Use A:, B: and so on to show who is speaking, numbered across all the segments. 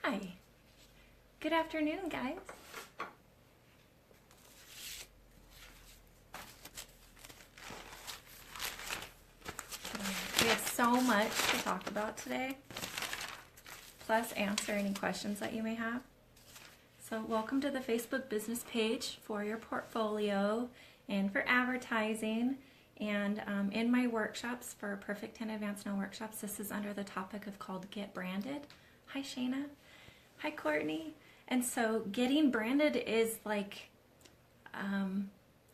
A: Hi. Good afternoon, guys. We have so much to talk about today, plus answer any questions that you may have. So welcome to the Facebook business page for your portfolio and for advertising. And in my workshops for Perfect 10 Advanced No workshops, this is under the topic of called Get Branded. Hi, Shayna. Hi, Courtney. And so getting branded is like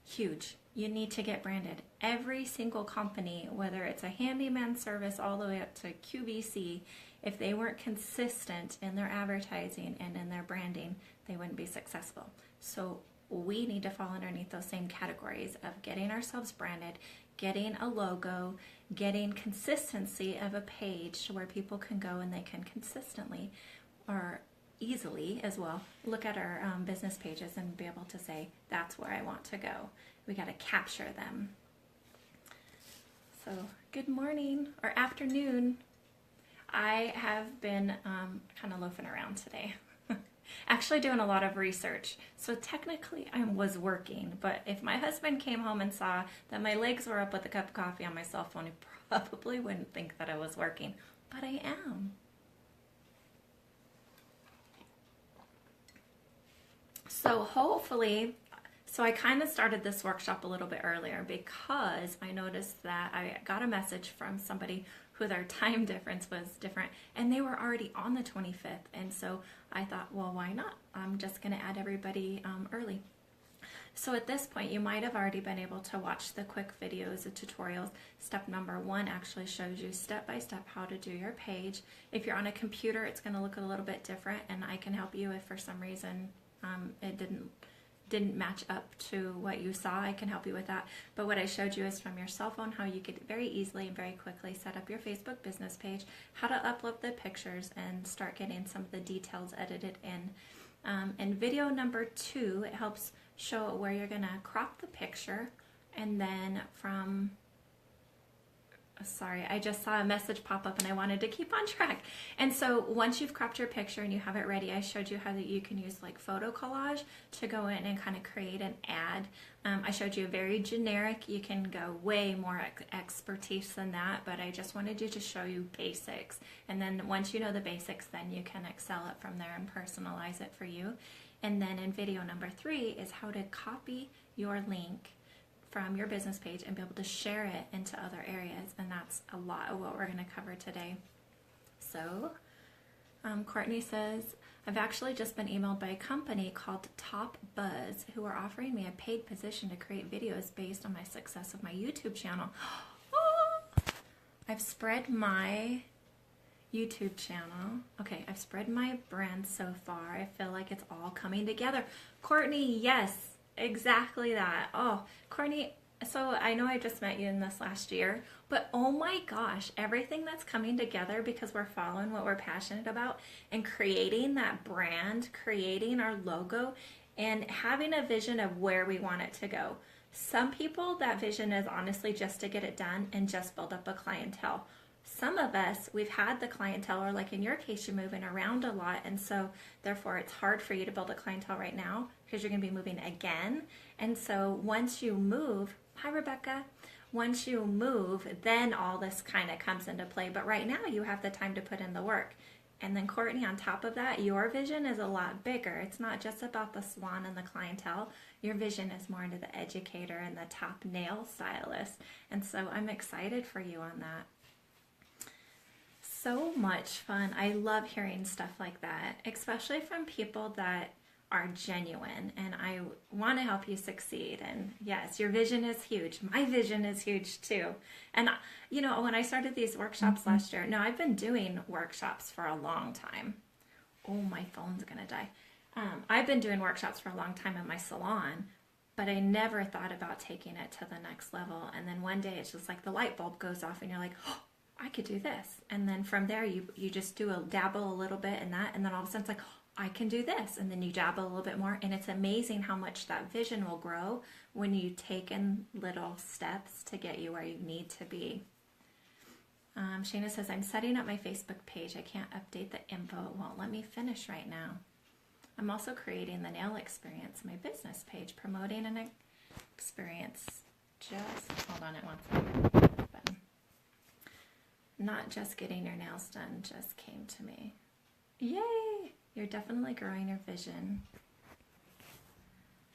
A: huge. You need to get branded. Every single company, whether it's a handyman service all the way up to QVC, if they weren't consistent in their advertising and in their branding, they wouldn't be successful. So we need to fall underneath those same categories of getting ourselves branded, getting a logo, getting consistency of a page to where people can go and they can consistently or easily as well look at our business pages and be able to say, that's where I want to go. We got to capture them. So good morning or afternoon. I have been kind of loafing around today. Actually doing a lot of research. So technically I was working, but if my husband came home and saw that my legs were up with a cup of coffee on my cell phone, he probably wouldn't think that I was working, but I am. So hopefully, I kind of started this workshop a little bit earlier because I noticed that I got a message from somebody who their time difference was different and they were already on the 25th. And so I thought, well, why not? I'm just going to add everybody early. So at this point, you might have already been able to watch the quick videos, the tutorials. Step number 1 actually shows you step by step how to do your page. If you're on a computer, it's going to look a little bit different, and I can help you if for some reason it didn't match up to what you saw. I can help you with that. But what I showed you is from your cell phone how you could very easily and very quickly set up your Facebook business page, how to upload the pictures and start getting some of the details edited in. And video number 2, it helps show where you're going to crop the picture, and then from sorry, I just saw a message pop up and I wanted to keep on track. And so once you've cropped your picture and you have it ready, I showed you how that you can use like photo collage to go in and kind of create an ad. I showed you a very generic. You can go way more expertise than that, but I just wanted you to show you basics. And then once you know the basics, then you can excel it from there and personalize it for you. And then in video number 3 is how to copy your link from your business page and be able to share it into other areas, and that's a lot of what we're going to cover today. So Courtney says, I've actually just been emailed by a company called Top Buzz who are offering me a paid position to create videos based on my success of my YouTube channel. I've spread my YouTube channel. Okay, I've spread my brand so far. I feel like it's all coming together. Courtney, yes. Exactly that. Oh, Courtney, so I know I just met you in this last year, but oh my gosh, everything that's coming together because we're following what we're passionate about and creating that brand, creating our logo, and having a vision of where we want it to go. Some people, that vision is honestly just to get it done and just build up a clientele. Some of us, we've had the clientele, or like in your case, you're moving around a lot, and so therefore it's hard for you to build a clientele right now because you're going to be moving again. And so once you move, hi Rebecca, once you move, then all this kind of comes into play. But right now you have the time to put in the work. And then Courtney, on top of that, your vision is a lot bigger. It's not just about the salon and the clientele. Your vision is more into the educator and the top nail stylist. And so I'm excited for you on that. So much fun. I love hearing stuff like that, especially from people that are genuine, and I want to help you succeed. And yes, your vision is huge. My vision is huge too. And you know, when I started these workshops last year, now I've been doing workshops for a long time. Oh, my phone's gonna die. I've been doing workshops for a long time in my salon, but I never thought about taking it to the next level. And then one day it's just like the light bulb goes off and you're like, oh, I could do this. And then from there, you just dabble a little bit in that. And then all of a sudden it's like, oh, I can do this. And then you dabble a little bit more. And it's amazing how much that vision will grow when you take in little steps to get you where you need to be. Shayna says, I'm setting up my Facebook page. I can't update the info. It won't let me finish right now. I'm also creating the nail experience, my business page, promoting an experience. Just, hold on it one second. Button. Not just getting your nails done just came to me. Yay! You're definitely growing your vision.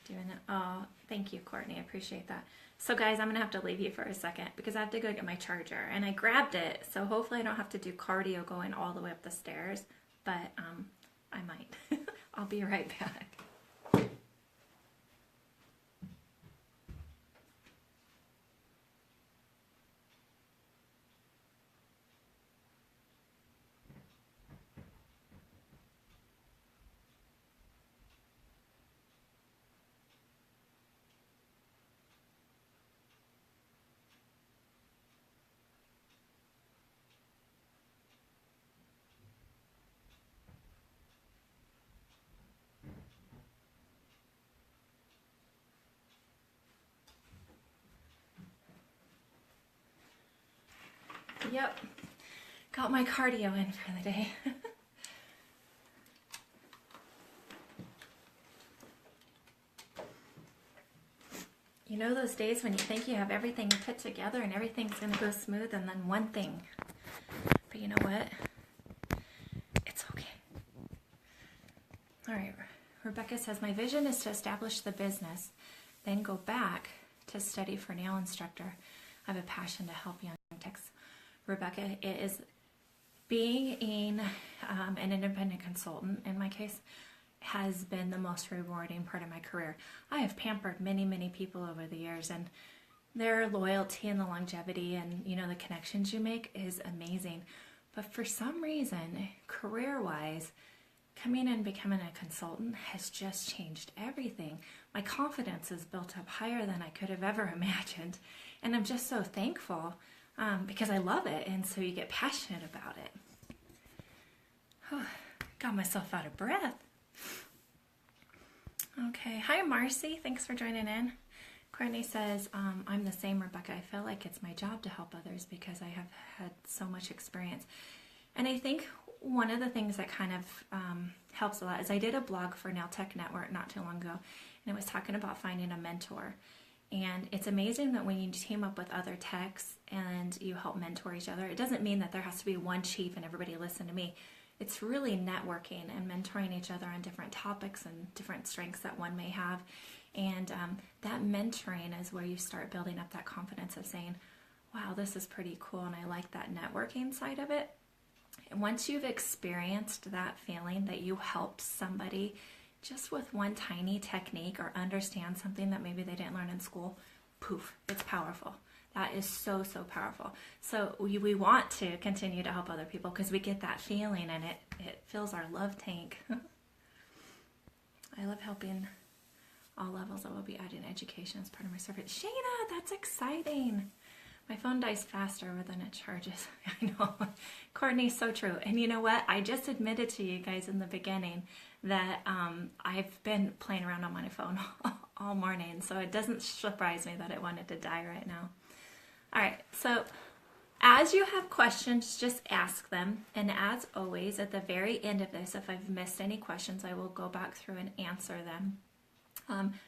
A: Doing it. Oh, thank you, Courtney. I appreciate that. So guys, I'm gonna have to leave you for a second because I have to go get my charger, and I grabbed it, so hopefully I don't have to do cardio going all the way up the stairs, but I might. I'll be right back. Yep, got my cardio in for the day. You know those days when you think you have everything put together and everything's gonna go smooth, and then one thing. But you know what? It's okay. All right, Rebecca says, my vision is to establish the business, then go back to study for nail instructor. I have a passion to help young techs. Rebecca, it is being an independent consultant, in my case, has been the most rewarding part of my career. I have pampered many, many people over the years, and their loyalty and the longevity and, you know, the connections you make is amazing. But for some reason, career-wise, coming and becoming a consultant has just changed everything. My confidence is built up higher than I could have ever imagined, and I'm just so thankful because I love it, and so you get passionate about it. Got myself out of breath. Okay, hi Marcy, thanks for joining in. Courtney says, I'm the same, Rebecca. I feel like it's my job to help others because I have had so much experience. And I think one of the things that kind of helps a lot is I did a blog for Nail Tech Network not too long ago, and it was talking about finding a mentor. And it's amazing that when you team up with other techs and you help mentor each other, it doesn't mean that there has to be one chief and everybody listen to me. It's really networking and mentoring each other on different topics and different strengths that one may have. And that mentoring is where you start building up that confidence of saying, wow, this is pretty cool, and I like that networking side of it. And once you've experienced that feeling that you helped somebody just with one tiny technique or understand something that maybe they didn't learn in school, poof, it's powerful. That is so, so powerful. So we want to continue to help other people because we get that feeling, and it fills our love tank. I love helping all levels. I will be adding education as part of my service. Shayna, that's exciting. My phone dies faster than it charges. I know. Courtney, so true. And you know what? I just admitted to you guys in the beginning that I've been playing around on my phone all morning, so it doesn't surprise me that it wanted to die right now. All right, so as you have questions, just ask them. And as always, at the very end of this, if I've missed any questions, I will go back through and answer them.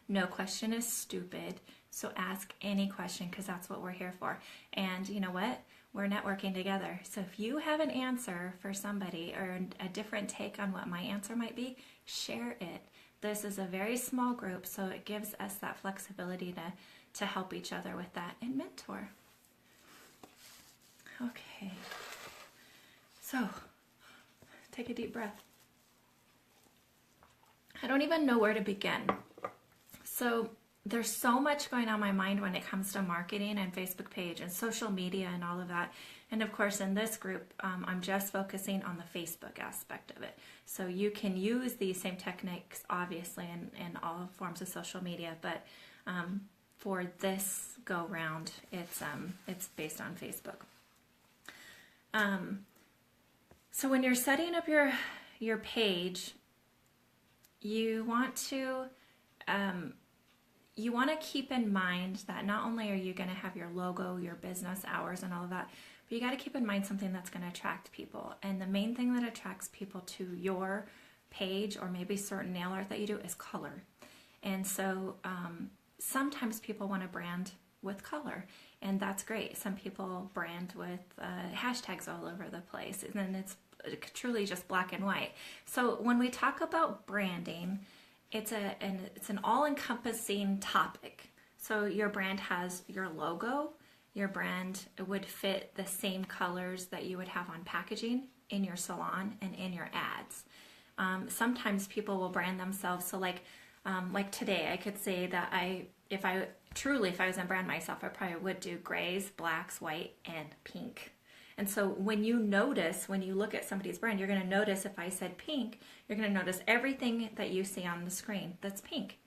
A: No question is stupid, so ask any question because that's what we're here for. And you know what? We're networking together. So if you have an answer for somebody or a different take on what my answer might be, share it. This is a very small group, so it gives us that flexibility to help each other with that and mentor. Okay, so take a deep breath. I don't even know where to begin. So there's so much going on in my mind when it comes to marketing and Facebook page and social media and all of that. And of course, in this group, I'm just focusing on the Facebook aspect of it. So you can use these same techniques, obviously, in all forms of social media, but for this go round, it's based on Facebook. So when you're setting up your page, you want to keep in mind that not only are you going to have your logo, your business hours, and all of that, but you got to keep in mind something that's going to attract people. And the main thing that attracts people to your page, or maybe certain nail art that you do, is color. And so sometimes people want to brand with color, and that's great. Some people brand with hashtags all over the place, and then it's truly just black and white. So when we talk about branding, it's an all-encompassing topic. So your brand has your logo. Your brand would fit the same colors that you would have on packaging in your salon and in your ads. Sometimes people will brand themselves. So like today, I could say that if I was going to brand myself, I probably would do grays, blacks, white, and pink. And so when you look at somebody's brand, you're going to notice if I said pink, you're going to notice everything that you see on the screen that's pink.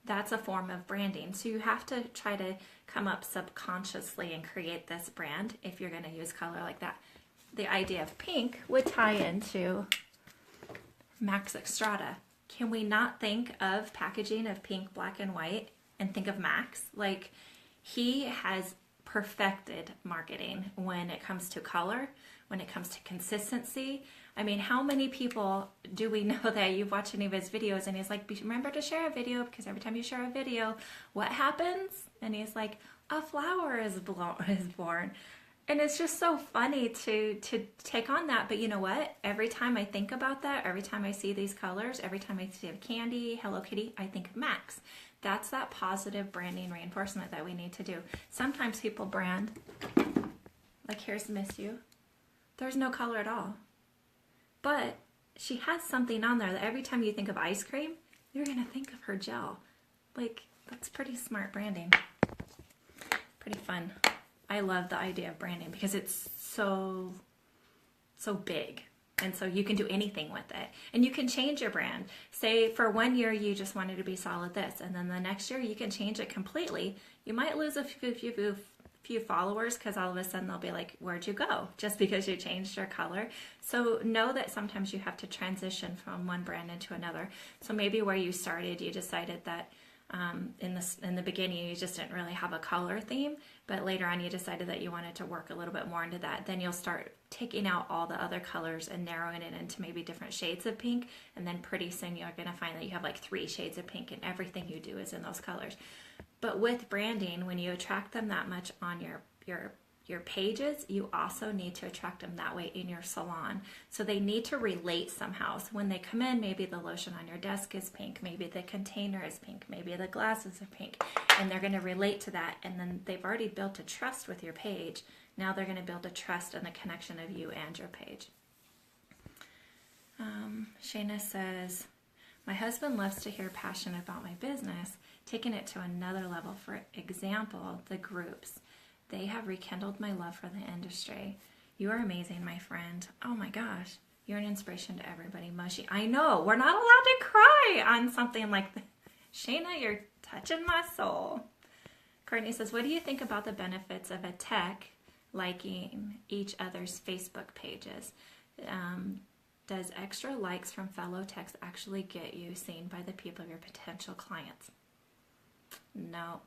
A: That's a form of branding. So you have to try to come up subconsciously and create this brand if you're going to use color like that. The idea of pink would tie into Max Estrada. Can we not think of packaging of pink, black, and white and think of Max? Like, he has perfected marketing when it comes to color, when it comes to consistency. I mean, how many people do we know that you've watched any of his videos and he's like, remember to share a video, because every time you share a video, what happens? And he's like, a flower is born. And it's just so funny to take on that. But you know what? Every time I think about that, every time I see these colors, every time I see a candy, Hello Kitty, I think of Max. That's that positive branding reinforcement that we need to do. Sometimes people brand, like here's Miss You. There's no color at all. But she has something on there that every time you think of ice cream, you're going to think of her gel. Like, that's pretty smart branding. Pretty fun. I love the idea of branding because it's so big. And so you can do anything with it. And you can change your brand. Say for 1 year you just wanted to be solid this, and then the next year you can change it completely. You might lose a few followers because all of a sudden they'll be like, where'd you go? Just because you changed your color. So know that sometimes you have to transition from one brand into another. So maybe where you started, you decided that in the beginning you just didn't really have a color theme, but later on you decided that you wanted to work a little bit more into that. Then you'll start taking out all the other colors and narrowing it into maybe different shades of pink, and then pretty soon you're going to find that you have like 3 shades of pink and everything you do is in those colors. But with branding, when you attract them that much on your pages, you also need to attract them that way in your salon. So they need to relate somehow. So when they come in, maybe the lotion on your desk is pink, maybe the container is pink, maybe the glasses are pink, and they're going to relate to that. And then they've already built a trust with your page. Now they're going to build a trust and a connection of you and your page. Shayna says, my husband loves to hear passion about my business, taking it to another level. For example, the groups. They have rekindled my love for the industry. You are amazing, my friend. Oh my gosh. You're an inspiration to everybody. Mushy. I know. We're not allowed to cry on something like that. Shayna, you're touching my soul. Courtney says, what do you think about the benefits of a tech liking each other's Facebook pages? Does extra likes from fellow techs actually get you seen by the people of your potential clients? No.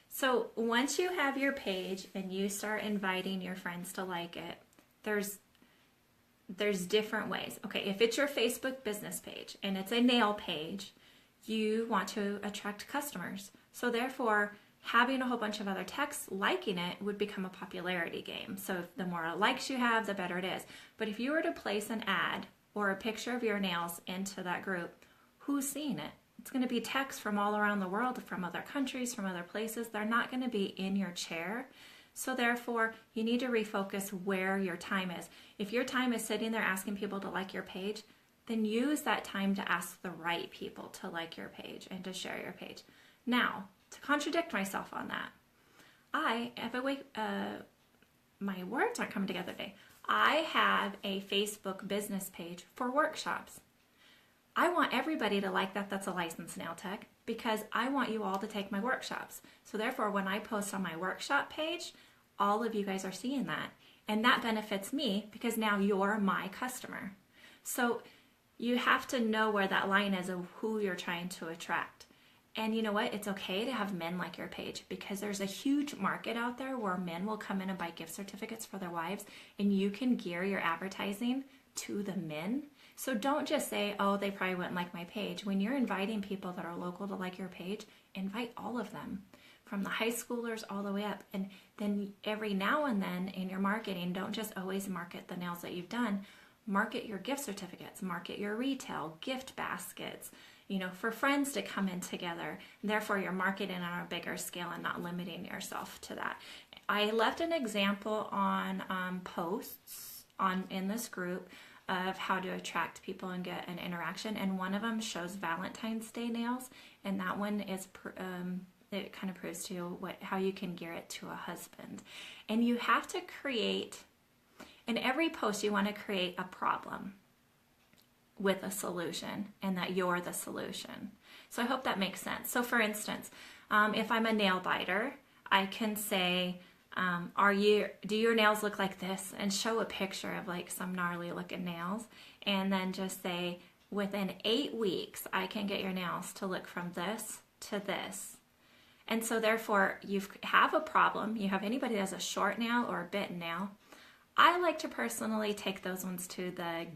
A: So once you have your page and you start inviting your friends to like it, there's different ways. Okay, if it's your Facebook business page and it's a nail page, you want to attract customers. So therefore, having a whole bunch of other techs liking it would become a popularity game. So the more likes you have, the better it is. But if you were to place an ad or a picture of your nails into that group, who's seeing it? It's going to be techs from all around the world, from other countries, from other places. They're not going to be in your chair. So therefore, you need to refocus where your time is. If your time is sitting there asking people to like your page, then use that time to ask the right people to like your page and to share your page. Now, to contradict myself on that, my words aren't coming together today. I have a Facebook business page for workshops. I want everybody to like that that's a licensed nail tech, because I want you all to take my workshops. So therefore, when I post on my workshop page, all of you guys are seeing that. And that benefits me because now you're my customer. So you have to know where that line is of who you're trying to attract. And you know what? It's okay to have men like your page, because there's a huge market out there where men will come in and buy gift certificates for their wives, and you can gear your advertising to the men. So don't just say, oh, they probably wouldn't like my page. When you're inviting people that are local to like your page, invite all of them, from the high schoolers all the way up. And then every now and then in your marketing, don't just always market the nails that you've done. Market your gift certificates, market your retail, gift baskets, for friends to come in together. Therefore, you're marketing on a bigger scale and not limiting yourself to that. I left an example on posts in this group of how to attract people and get an interaction, and one of them shows Valentine's Day nails, and that one is it kind of proves to you how you can gear it to a husband. And you have to create, in every post you want to create a problem with a solution, and that you're the solution. So I hope that makes sense. So for instance, if I'm a nail biter, I can say, do your nails look like this? And show a picture of like some gnarly looking nails, and then just say, within 8 weeks, I can get your nails to look from this to this. And so therefore you have a problem. You have anybody that has a short nail or a bitten nail. I like to personally take those ones to the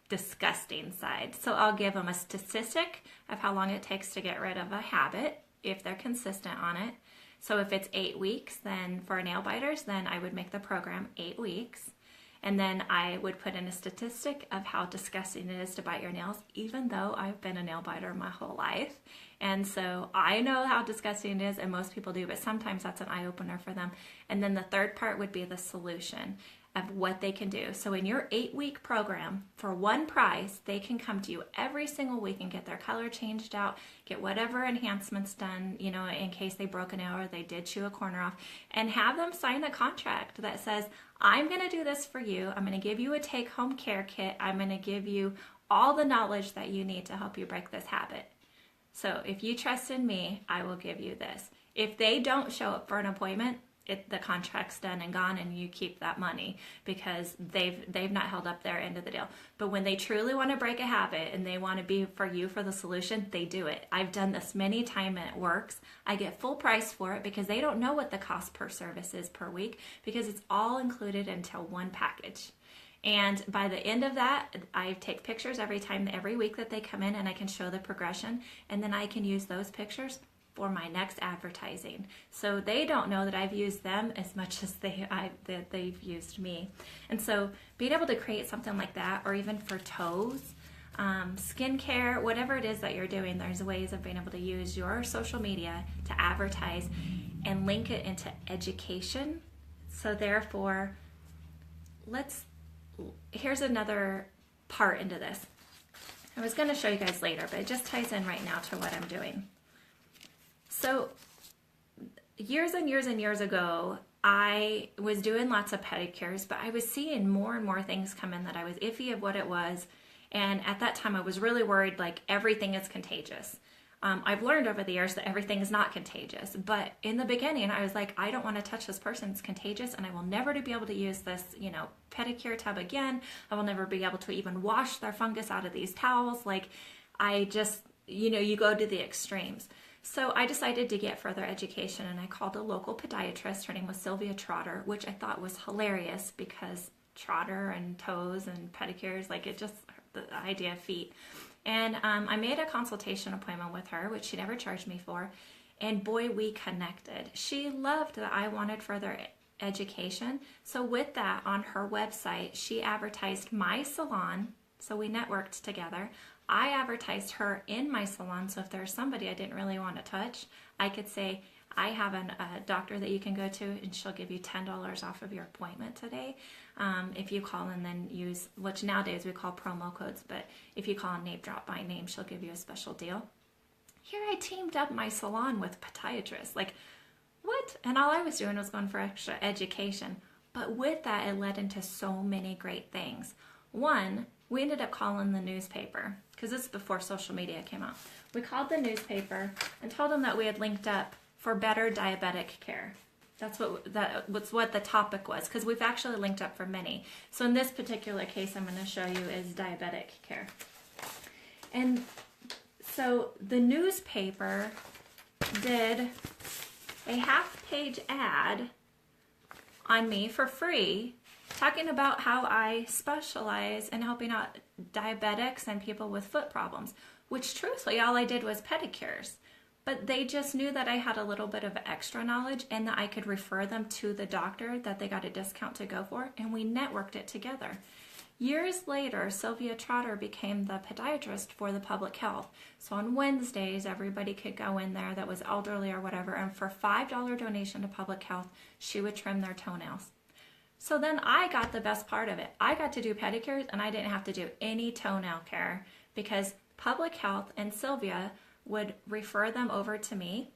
A: disgusting side. So I'll give them a statistic of how long it takes to get rid of a habit if they're consistent on it. So if it's 8 weeks, then for nail biters, then I would make the program 8 weeks. And then I would put in a statistic of how disgusting it is to bite your nails, even though I've been a nail biter my whole life. And so I know how disgusting it is, and most people do, but sometimes that's an eye-opener for them. And then the third part would be the solution of what they can do. So in your 8-week program, for one price, they can come to you every single week and get their color changed out, get whatever enhancements done, in case they broke a nail or they did chew a corner off, and have them sign a contract that says, I'm going to do this for you. I'm going to give you a take-home care kit. I'm going to give you all the knowledge that you need to help you break this habit. So if you trust in me, I will give you this. If they don't show up for an appointment, the contract's done and gone, and you keep that money because they've not held up their end of the deal. But when they truly want to break a habit and they want to be for you for the solution, they do it. I've done this many times and it works. I get full price for it because they don't know what the cost per service is per week, because it's all included into one package. And by the end of that, I take pictures every week that they come in, and I can show the progression, and then I can use those pictures for my next advertising. So they don't know that I've used them as much as they've used me. And so being able to create something like that, or even for toes, skincare, whatever it is that you're doing, there's ways of being able to use your social media to advertise and link it into education. So therefore, here's another part into this. I was going to show you guys later, but it just ties in right now to what I'm doing. So years and years and years ago, I was doing lots of pedicures, but I was seeing more and more things come in that I was iffy of what it was. And at that time, I was really worried, like, everything is contagious. I've learned over the years that everything is not contagious. But in the beginning, I was like, I don't want to touch this person. It's contagious, and I will never be able to use this, pedicure tub again. I will never be able to even wash their fungus out of these towels. Like, I just, you go to the extremes. So I decided to get further education, and I called a local podiatrist. Her name was Sylvia Trotter, which I thought was hilarious because Trotter and toes and pedicures, the idea of feet. And I made a consultation appointment with her, which she never charged me for. And boy, we connected. She loved that I wanted further education. So with that, on her website, she advertised my salon. So we networked together. I advertised her in my salon, so if there's somebody I didn't really want to touch, I could say, I have a doctor that you can go to, and she'll give you $10 off of your appointment today. If you call and then use, which nowadays we call promo codes, but if you call and name drop my name, she'll give you a special deal. Here I teamed up my salon with podiatrists. Like, what? And all I was doing was going for extra education. But with that, it led into so many great things. One, we ended up calling the newspaper, because this is before social media came out. We called the newspaper and told them that we had linked up for better diabetic care. That's what the topic was, because we've actually linked up for many. So in this particular case, I'm going to show you is diabetic care. And so the newspaper did a half-page ad on me for free, talking about how I specialize in helping out diabetics and people with foot problems, which truthfully all I did was pedicures. But they just knew that I had a little bit of extra knowledge and that I could refer them to the doctor that they got a discount to go for, and we networked it together. Years later, Sylvia Trotter became the podiatrist for the public health. So on Wednesdays, everybody could go in there that was elderly or whatever, and for $5 donation to public health, she would trim their toenails. So then I got the best part of it. I got to do pedicures, and I didn't have to do any toenail care because public health and Sylvia would refer them over to me.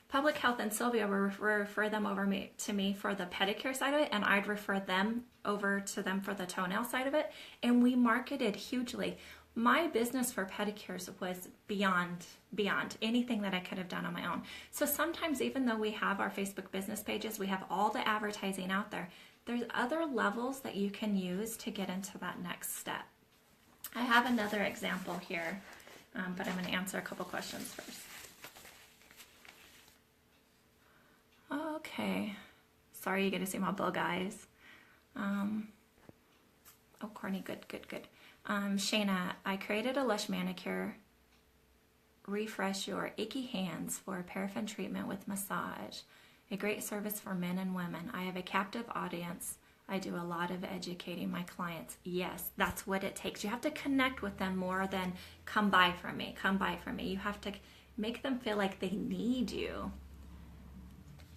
A: Public health and Sylvia would refer them over to me for the pedicure side of it, and I'd refer them over to them for the toenail side of it, and we marketed hugely. My business for pedicures was beyond anything that I could have done on my own. So sometimes, even though we have our Facebook business pages, we have all the advertising out there, there's other levels that you can use to get into that next step. I have another example here, but I'm going to answer a couple questions first. Okay, sorry you get to see my bug eyes. Oh, Courtney, good. Shayna, I created a Lush manicure. Refresh your achy hands for a paraffin treatment with massage. A great service for men and women. I have a captive audience. I do a lot of educating my clients. Yes, that's what it takes. You have to connect with them more than come buy from me. You have to make them feel like they need you.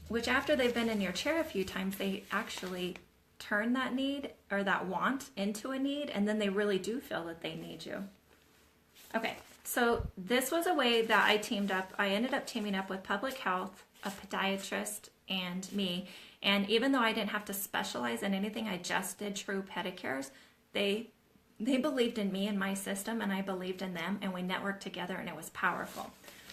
A: Which after they've been in your chair a few times, they actually turn that need or that want into a need, and then they really do feel that they need you. Okay, so this was a way that I teamed up. I ended up teaming up with public health, a podiatrist, and me. And even though I didn't have to specialize in anything, I just did true pedicures, they believed in me and my system, and I believed in them, and we networked together, and it was powerful.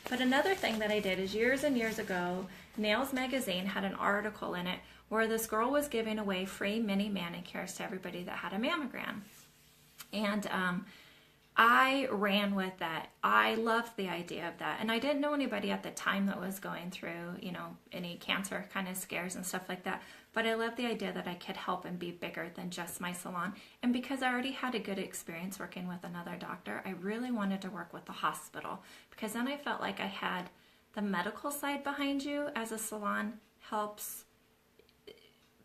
A: But another thing that I did is years and years ago, Nails Magazine had an article in it where this girl was giving away free mini manicures to everybody that had a mammogram. And I ran with that. I loved the idea of that. And I didn't know anybody at the time that was going through, any cancer kind of scares and stuff like that. But I loved the idea that I could help and be bigger than just my salon. And because I already had a good experience working with another doctor, I really wanted to work with the hospital, because then I felt like I had the medical side behind you as a salon helps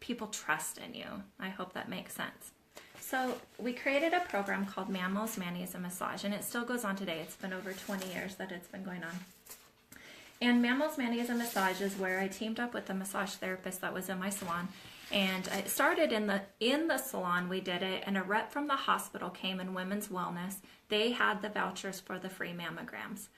A: people trust in you. I hope that makes sense. So we created a program called Mammals, Manis, and Massage, and it still goes on today. It's been over 20 years that it's been going on. And Mammals, Manis, and Massage is where I teamed up with a massage therapist that was in my salon. And it started in the salon, we did it, and a rep from the hospital came in women's wellness. They had the vouchers for the free mammograms.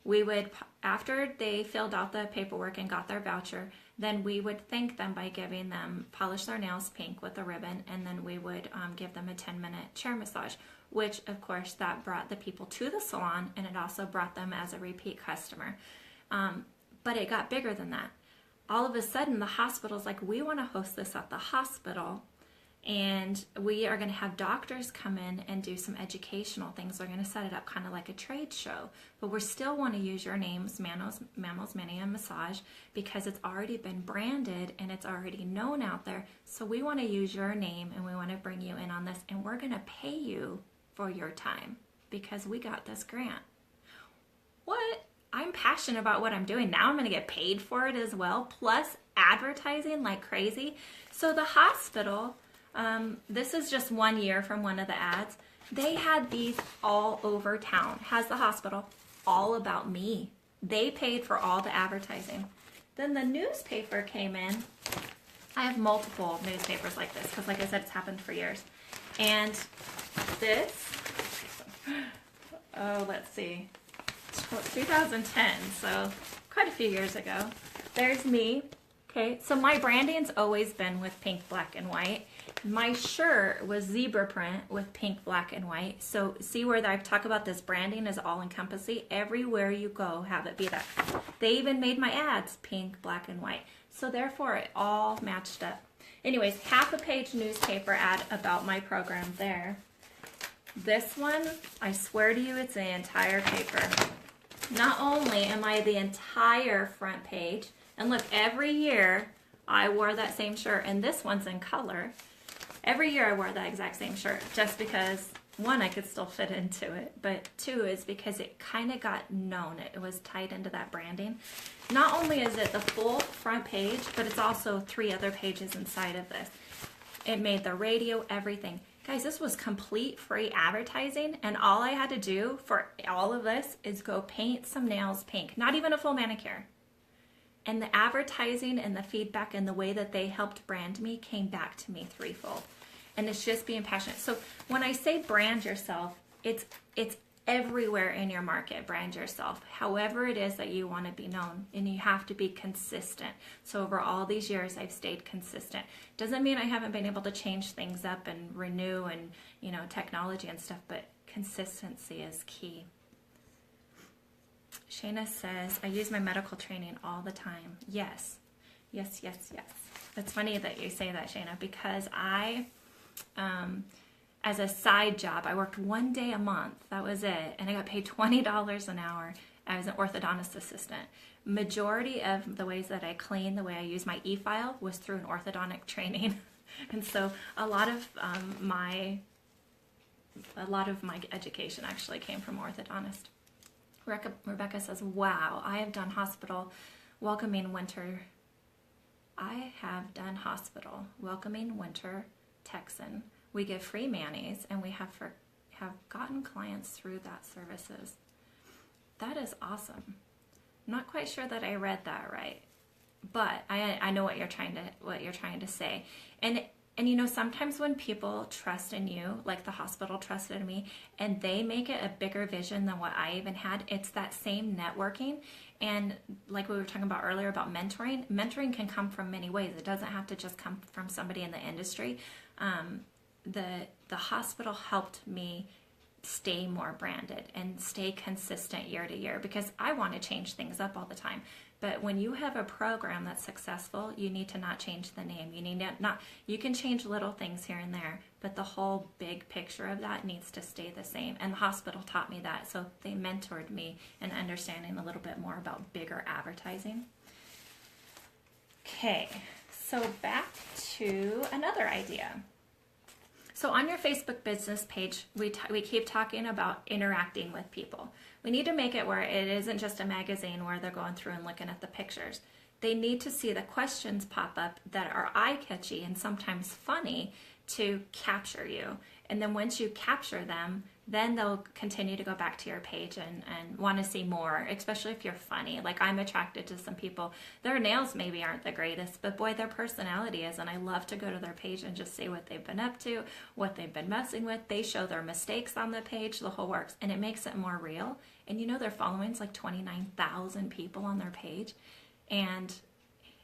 A: We would, after they filled out the paperwork and got their voucher, then we would thank them by giving them, polish their nails pink with a ribbon, and then we would give them a 10-minute chair massage, which of course that brought the people to the salon, and it also brought them as a repeat customer. But it got bigger than that. All of a sudden the hospital's like, we want to host this at the hospital, and we are going to have doctors come in and do some educational things. We're going to set it up kind of like a trade show, but we still want to use your names, Mammals, Mani, and Massage, because it's already been branded and it's already known out there. So we want to use your name and we want to bring you in on this, and we're going to pay you for your time because we got this grant. What? I'm passionate about what I'm doing. Now I'm going to get paid for it as well, plus advertising like crazy. So the hospital, this is just 1 year from one of the ads. They had these all over town. Has the hospital all about me. They paid for all the advertising. Then the newspaper came in. I have multiple newspapers like this because, like I said, it's happened for years. And this, let's see, 2010, so quite a few years ago. There's me. Okay, so my branding's always been with pink, black, and white. My shirt was zebra print with pink, black, and white. So see where I talk about this branding is all encompassing. Everywhere you go, have it be that. They even made my ads pink, black, and white. So therefore, it all matched up. Anyways, half a page newspaper ad about my program there. This one, I swear to you, it's the entire paper. not only am I the entire front page, and look, every year I wore that same shirt, and this one's in color. Every year I wore that exact same shirt just because, one, I could still fit into it, but two is because it kind of got known. It was tied into that branding. Not only is it the full front page, but it's also 3 other pages inside of this. It made the radio, everything. Guys, this was complete free advertising, and all I had to do for all of this is go paint some nails pink, not even a full manicure. And the advertising and the feedback and the way that they helped brand me came back to me threefold. And it's just being passionate. So when I say brand yourself, it's everywhere in your market. Brand yourself, however it is that you want to be known, and you have to be consistent. So over all these years, I've stayed consistent. Doesn't mean I haven't been able to change things up and renew and, you know, technology and stuff, but consistency is key. Shayna says, I use my medical training all the time. Yes, yes, yes, yes. It's funny that you say that, Shayna, because I, as a side job, I worked 1 day a month. That was it. And I got paid $20 an hour. I was an orthodontist assistant. Majority of the ways that I clean, the way I use my e-file was through an orthodontic training. And so a lot of my education actually came from orthodontist. Rebecca says, wow, I have done hospital welcoming winter. I have done hospital welcoming winter Texan. We give free manis, and we have gotten clients through that services. That is awesome. I'm not quite sure that I read that right, but I know what you're trying to say. And you know, sometimes when people trust in you, like the hospital trusted in me, and they make it a bigger vision than what I even had, it's that same networking. And like we were talking about earlier about mentoring, mentoring can come from many ways. It doesn't have to just come from somebody in the industry. The hospital helped me stay more branded and stay consistent year to year, because I want to change things up all the time. But when you have a program that's successful, you need to not change the name. You can change little things here and there, but the whole big picture of that needs to stay the same. And the hospital taught me that, so they mentored me in understanding a little bit more about bigger advertising. Okay, so back to another idea. So on your Facebook business page, we keep talking about interacting with people. We need to make it where it isn't just a magazine where they're going through and looking at the pictures. They need to see the questions pop up that are eye-catchy and sometimes funny to capture you. And then once you capture them, then they'll continue to go back to your page and want to see more, especially if you're funny. Like, I'm attracted to some people. Their nails maybe aren't the greatest, but boy, their personality is. And I love to go to their page and just see what they've been up to, what they've been messing with. They show their mistakes on the page, the whole works, and it makes it more real. And you know, their following's like 29,000 people on their page. And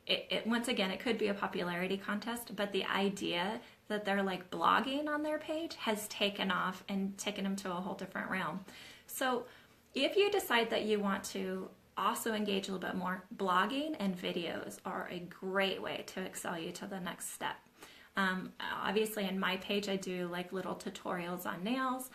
A: it once again, it could be a popularity contest, but the idea that they're like blogging on their page has taken off and taken them to a whole different realm. So if you decide that you want to also engage a little bit more, blogging and videos are a great way to excel you to the next step. Obviously in my page, I do like little tutorials on nails,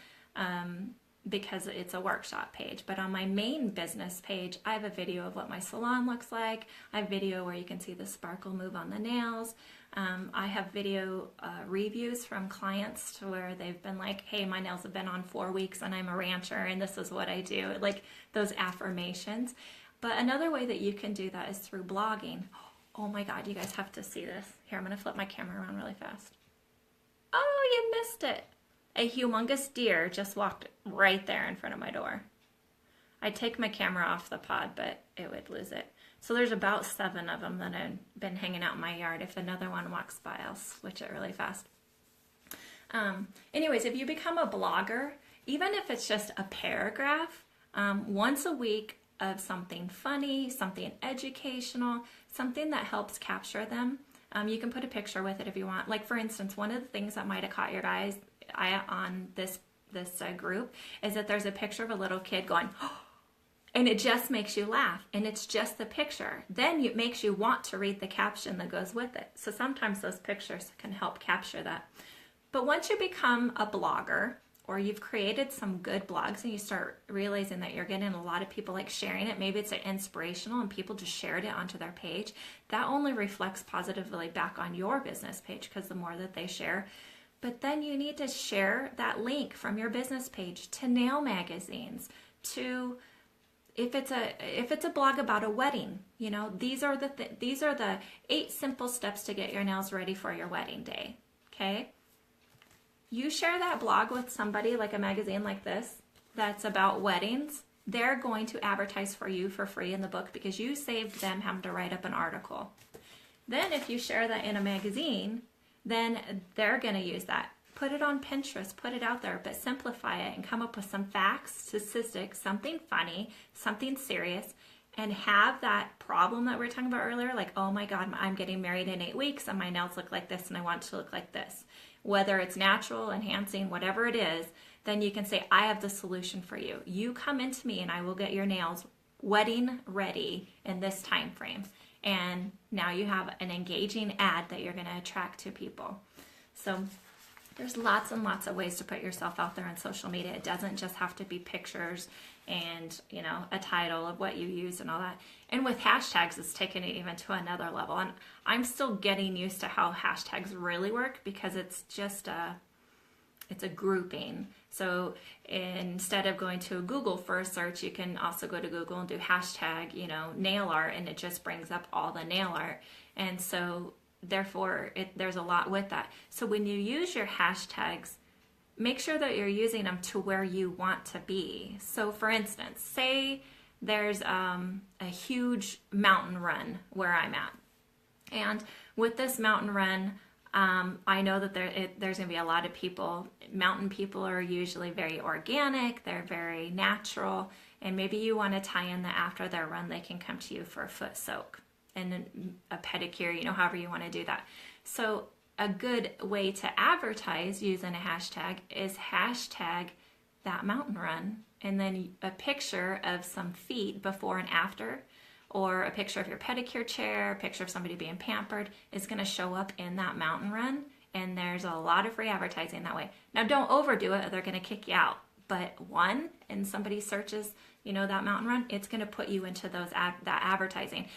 A: because it's a workshop page. But on my main business page, I have a video of what my salon looks like. I have video where you can see the sparkle move on the nails. I have video reviews from clients to where they've been like, hey, my nails have been on 4 weeks and I'm a rancher and this is what I do. Like those affirmations. But another way that you can do that is through blogging. Oh my God, you guys have to see this. Here, I'm going to flip my camera around really fast. Oh, you missed it. A humongous deer just walked right there in front of my door. I'd take my camera off the pod, but it would lose it. So there's about 7 of them that have been hanging out in my yard. If another one walks by, I'll switch it really fast. Anyways, if you become a blogger, even if it's just a paragraph, once a week of something funny, something educational, something that helps capture them, you can put a picture with it if you want. Like for instance, one of the things that might have caught your eye on this group is that there's a picture of a little kid going, oh, and it just makes you laugh, and it's just the picture. Then it makes you want to read the caption that goes with it. So sometimes those pictures can help capture that. But once you become a blogger, or you've created some good blogs and you start realizing that you're getting a lot of people like sharing it, maybe it's inspirational and people just shared it onto their page, that only reflects positively back on your business page, because the more that they share. But then you need to share that link from your business page to nail magazines, to if it's a blog about a wedding, these are the 8 simple steps to get your nails ready for your wedding day. Okay? You share that blog with somebody like a magazine like this that's about weddings, they're going to advertise for you for free in the book because you saved them having to write up an article. Then if you share that in a magazine, then they're going to use that. Put it on Pinterest, put it out there, but simplify it and come up with some facts, statistics, something funny, something serious, and have that problem that we were talking about earlier, like, oh my God, I'm getting married in 8 weeks and my nails look like this and I want it to look like this. Whether it's natural, enhancing, whatever it is, then you can say, I have the solution for you. You come into me and I will get your nails wedding ready in this time frame. And now you have an engaging ad that you're going to attract to people. So there's lots and lots of ways to put yourself out there on social media. It doesn't just have to be pictures and, a title of what you use and all that. And with hashtags, it's taken it even to another level. And I'm still getting used to how hashtags really work, because it's just it's a grouping. So instead of going to Google for a search, you can also go to Google and do hashtag, nail art, and it just brings up all the nail art. And so therefore, there's a lot with that. So when you use your hashtags, make sure that you're using them to where you want to be. So for instance, say there's a huge mountain run where I'm at. And with this mountain run, I know that there's going to be a lot of people. Mountain people are usually very organic. They're very natural. And maybe you want to tie in that after their run, they can come to you for a foot soak and a pedicure, however you want to do that. So a good way to advertise using a hashtag is hashtag that mountain run, and then a picture of some feet before and after, or a picture of your pedicure chair, a picture of somebody being pampered is going to show up in that mountain run. And there's a lot of free advertising that way. Now, don't overdo it or they're going to kick you out. But and somebody searches, that mountain run, it's going to put you into that advertising.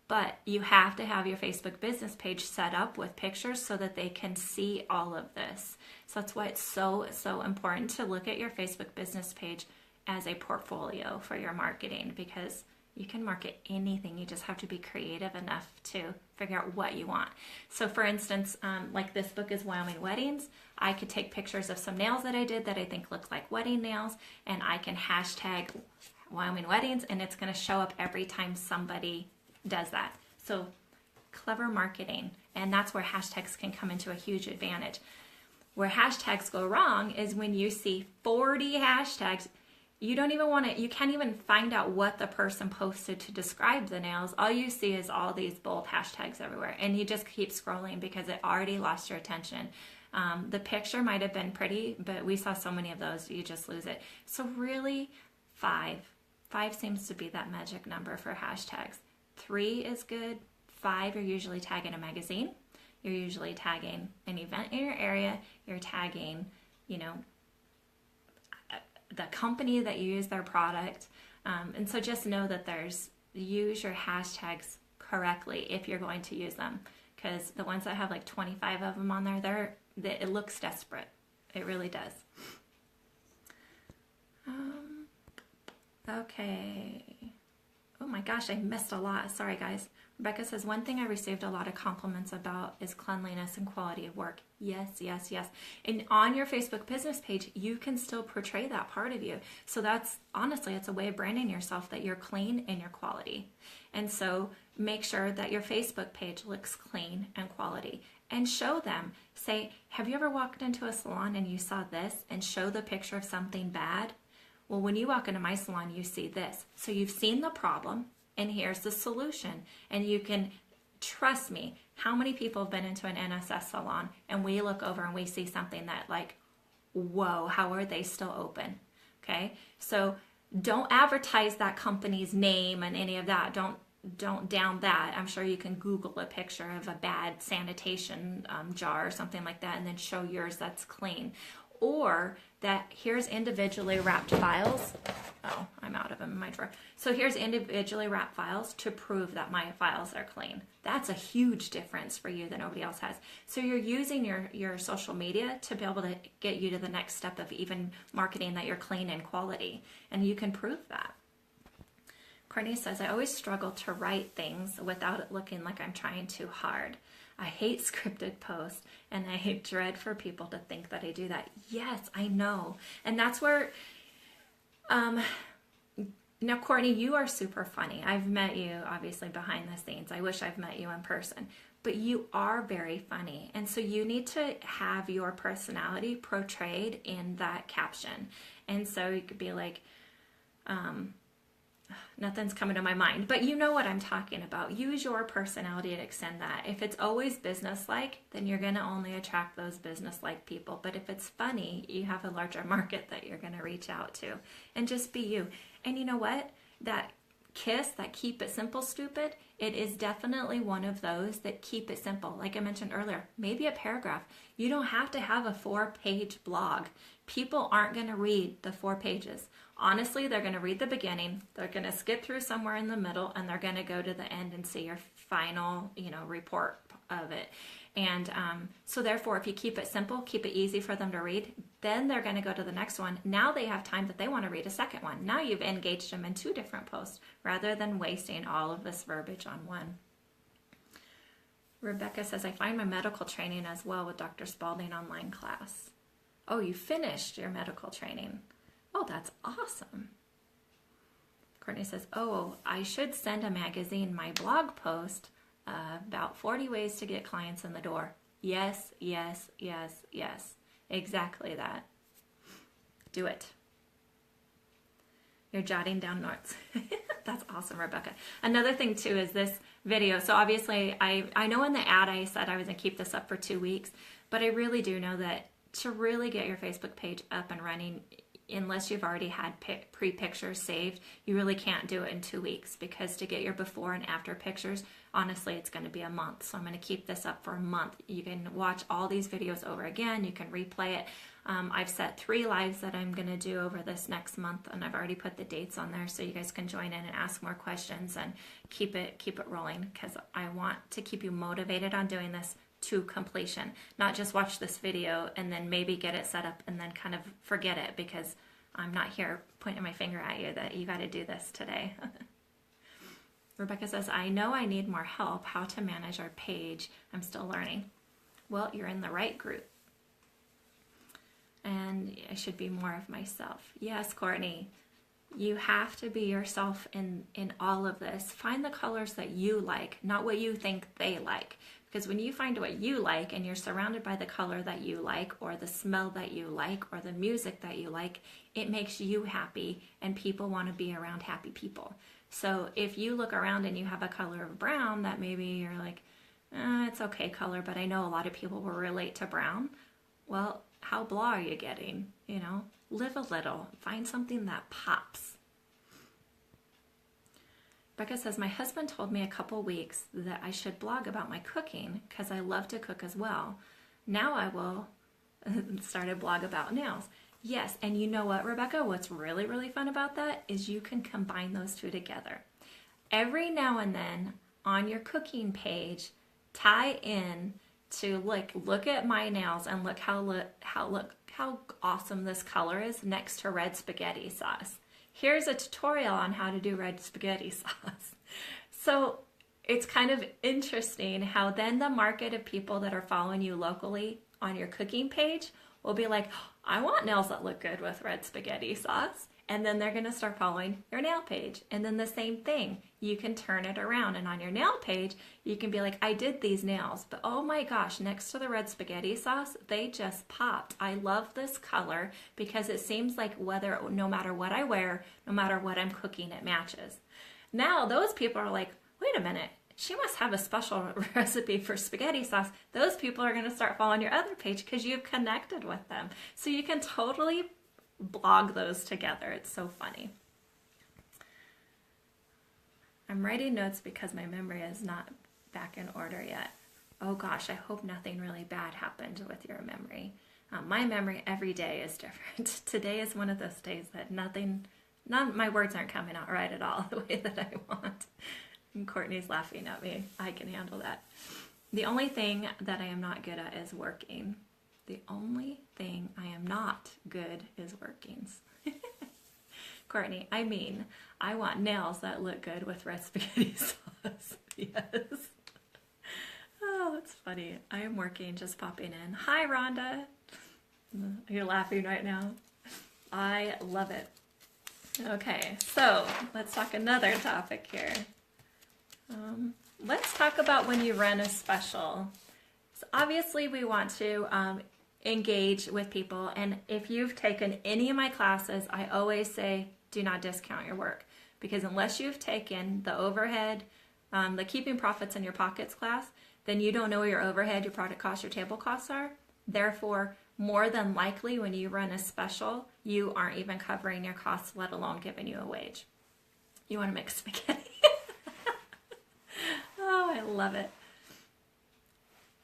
A: But you have to have your Facebook business page set up with pictures so that they can see all of this. So that's why it's so, so important to look at your Facebook business page as a portfolio for your marketing, because you can market anything. You just have to be creative enough to figure out what you want. So for instance, like this book is Wyoming Weddings. I could take pictures of some nails that I did that I think look like wedding nails, and I can hashtag Wyoming Weddings, and it's going to show up every time somebody does that. So clever marketing, and that's where hashtags can come into a huge advantage. Where hashtags go wrong is when you see 40 hashtags. You can't even find out what the person posted to describe the nails. All you see is all these bold hashtags everywhere, and you just keep scrolling because it already lost your attention. The picture might have been pretty, but we saw so many of those, you just lose it. So really, 5 seems to be that magic number for hashtags. 3 is good. 5, you're usually tagging a magazine. You're usually tagging an event in your area. You're tagging, the company that you use their product. And so just know that use your hashtags correctly if you're going to use them. Because the ones that have like 25 of them on there, it looks desperate. It really does. Okay. Oh my gosh, I missed a lot. Sorry, guys. Rebecca says, one thing I received a lot of compliments about is cleanliness and quality of work. Yes, yes, yes. And on your Facebook business page, you can still portray that part of you. So that's, honestly, it's a way of branding yourself that you're clean and you're quality. And so make sure that your Facebook page looks clean and quality. And show them. Say, have you ever walked into a salon and you saw this? And show the picture of something bad. Well, when you walk into my salon, you see this. So you've seen the problem, and here's the solution. And you can, trust me, how many people have been into an NSS salon, and we look over and we see something that like, whoa, how are they still open? Okay, so don't advertise that company's name and any of that. Don't down that. I'm sure you can Google a picture of a bad sanitation jar or something like that, and then show yours that's clean. or that here's individually wrapped files. Oh, I'm out of them in my drawer. So here's individually wrapped files to prove that my files are clean. That's a huge difference for you that nobody else has. So you're using your social media to be able to get you to the next step of even marketing that you're clean and quality. And you can prove that. Courtney says, I always struggle to write things without it looking like I'm trying too hard. I hate scripted posts, and I dread for people to think that I do that. Yes, I know. And that's where, now Courtney, you are super funny. I've met you obviously behind the scenes. I wish I've met you in person, but you are very funny. And so you need to have your personality portrayed in that caption. And so you could be like, nothing's coming to my mind, but you know what I'm talking about. Use your personality to extend that. If it's always business-like, then you're going to only attract those business-like people. But if it's funny, you have a larger market that you're going to reach out to. And just be you. And you know what? That KISS, that keep it simple, stupid, it is definitely one of those that keep it simple. Like I mentioned earlier, maybe a paragraph. You don't have to have a 4-page blog. People aren't going to read the 4 pages. Honestly, they're going to read the beginning, they're going to skip through somewhere in the middle, and they're going to go to the end and see your final, report of it. And so therefore, if you keep it simple, keep it easy for them to read, then they're going to go to the next one. Now they have time that they want to read a second one. Now you've engaged them in 2 different posts rather than wasting all of this verbiage on one. Rebecca says, I find my medical training as well with Dr. Spalding online class. Oh, you finished your medical training. Oh, that's awesome. Courtney says, oh, I should send a magazine my blog post about 40 ways to get clients in the door. Yes, yes, yes, yes. Exactly that. Do it. You're jotting down notes. That's awesome, Rebecca. Another thing too is this video. So obviously I know in the ad I said I was going to keep this up for 2 weeks, but I really do know that to really get your Facebook page up and running, unless you've already had pre-pictures saved, you really can't do it in 2 weeks, because to get your before and after pictures, honestly, it's going to be a month. So I'm going to keep this up for a month. You can watch all these videos over again. You can replay it. I've set 3 lives that I'm going to do over this next month, and I've already put the dates on there so you guys can join in and ask more questions and keep it rolling, because I want to keep you motivated on doing this to completion, not just watch this video and then maybe get it set up and then kind of forget it, because I'm not here pointing my finger at you that you got to do this today. Rebecca says, I know I need more help how to manage our page. I'm still learning. Well, you're in the right group. And I should be more of myself. Yes, Courtney, you have to be yourself in all of this. Find the colors that you like, not what you think they like. Because when you find what you like and you're surrounded by the color that you like, or the smell that you like, or the music that you like, it makes you happy, and people want to be around happy people. So if you look around and you have a color of brown that maybe you're like, it's okay color, but I know a lot of people will relate to brown. Well, how blah are you getting? Live a little. Find something that pops. Becca says, my husband told me a couple weeks that I should blog about my cooking because I love to cook as well. Now I will start a blog about nails. Yes, and you know what, Rebecca? What's really, really fun about that is you can combine those 2 together. Every now and then on your cooking page, tie in to look at my nails and look how awesome this color is next to red spaghetti sauce. Here's a tutorial on how to do red spaghetti sauce. So it's kind of interesting how then the market of people that are following you locally on your cooking page will be like, I want nails that look good with red spaghetti sauce. And then they're going to start following your nail page. And then the same thing, you can turn it around. And on your nail page, you can be like, I did these nails, but oh my gosh, next to the red spaghetti sauce, they just popped. I love this color because it seems like no matter what I wear, no matter what I'm cooking, it matches. Now those people are like, wait a minute, she must have a special recipe for spaghetti sauce. Those people are going to start following your other page because you've connected with them. So you can totally blog those together. It's so funny. I'm writing notes because my memory is not back in order yet. Oh gosh, I hope nothing really bad happened with your memory. My memory every day is different. Today is one of those days that my words aren't coming out right at all the way that I want. And Courtney's laughing at me. I can handle that. The only thing that I am not good at is working. The only thing I am not good is working. Courtney, I want nails that look good with red spaghetti sauce. Yes. Oh, that's funny. I am working, just popping in. Hi, Rhonda. You're laughing right now. I love it. Okay, so let's talk another topic here. Let's talk about when you run a special. So obviously, we want to engage with people, and if you've taken any of my classes, I always say do not discount your work, because unless you've taken the overhead, the keeping profits in your pockets class, then you don't know what your overhead, your product costs, your table costs are. Therefore, more than likely when you run a special, you aren't even covering your costs, let alone giving you a wage. You want to make spaghetti. Oh, I love it.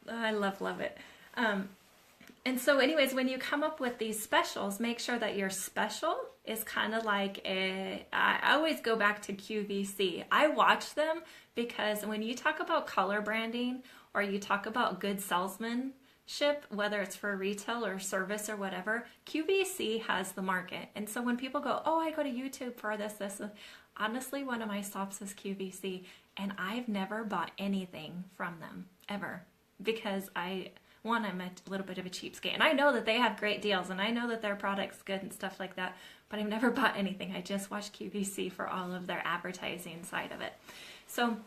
A: I love it. And so anyways, when you come up with these specials, make sure that your special is kind of like I always go back to QVC. I watch them because when you talk about color branding or you talk about good salesmanship, whether it's for retail or service or whatever, QVC has the market. And so when people go, oh, I go to YouTube for this, honestly, one of my stops is QVC, and I've never bought anything from them, ever, because I'm a little bit of a cheapskate, and I know that they have great deals, and I know that their product's good and stuff like that, but I've never bought anything. I just watch QVC for all of their advertising side of it. So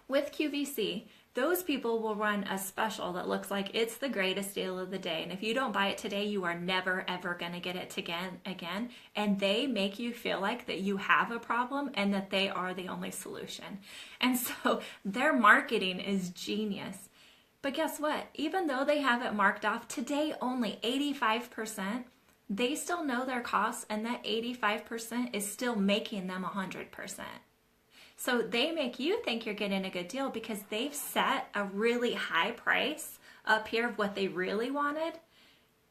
A: with QVC, those people will run a special that looks like it's the greatest deal of the day, and if you don't buy it today, you are never ever going to get it again, and they make you feel like that you have a problem and that they are the only solution. And so their marketing is genius. But guess what? Even though they have it marked off today only 85%, they still know their costs, and that 85% is still making them 100%. So they make you think you're getting a good deal because they've set a really high price up here of what they really wanted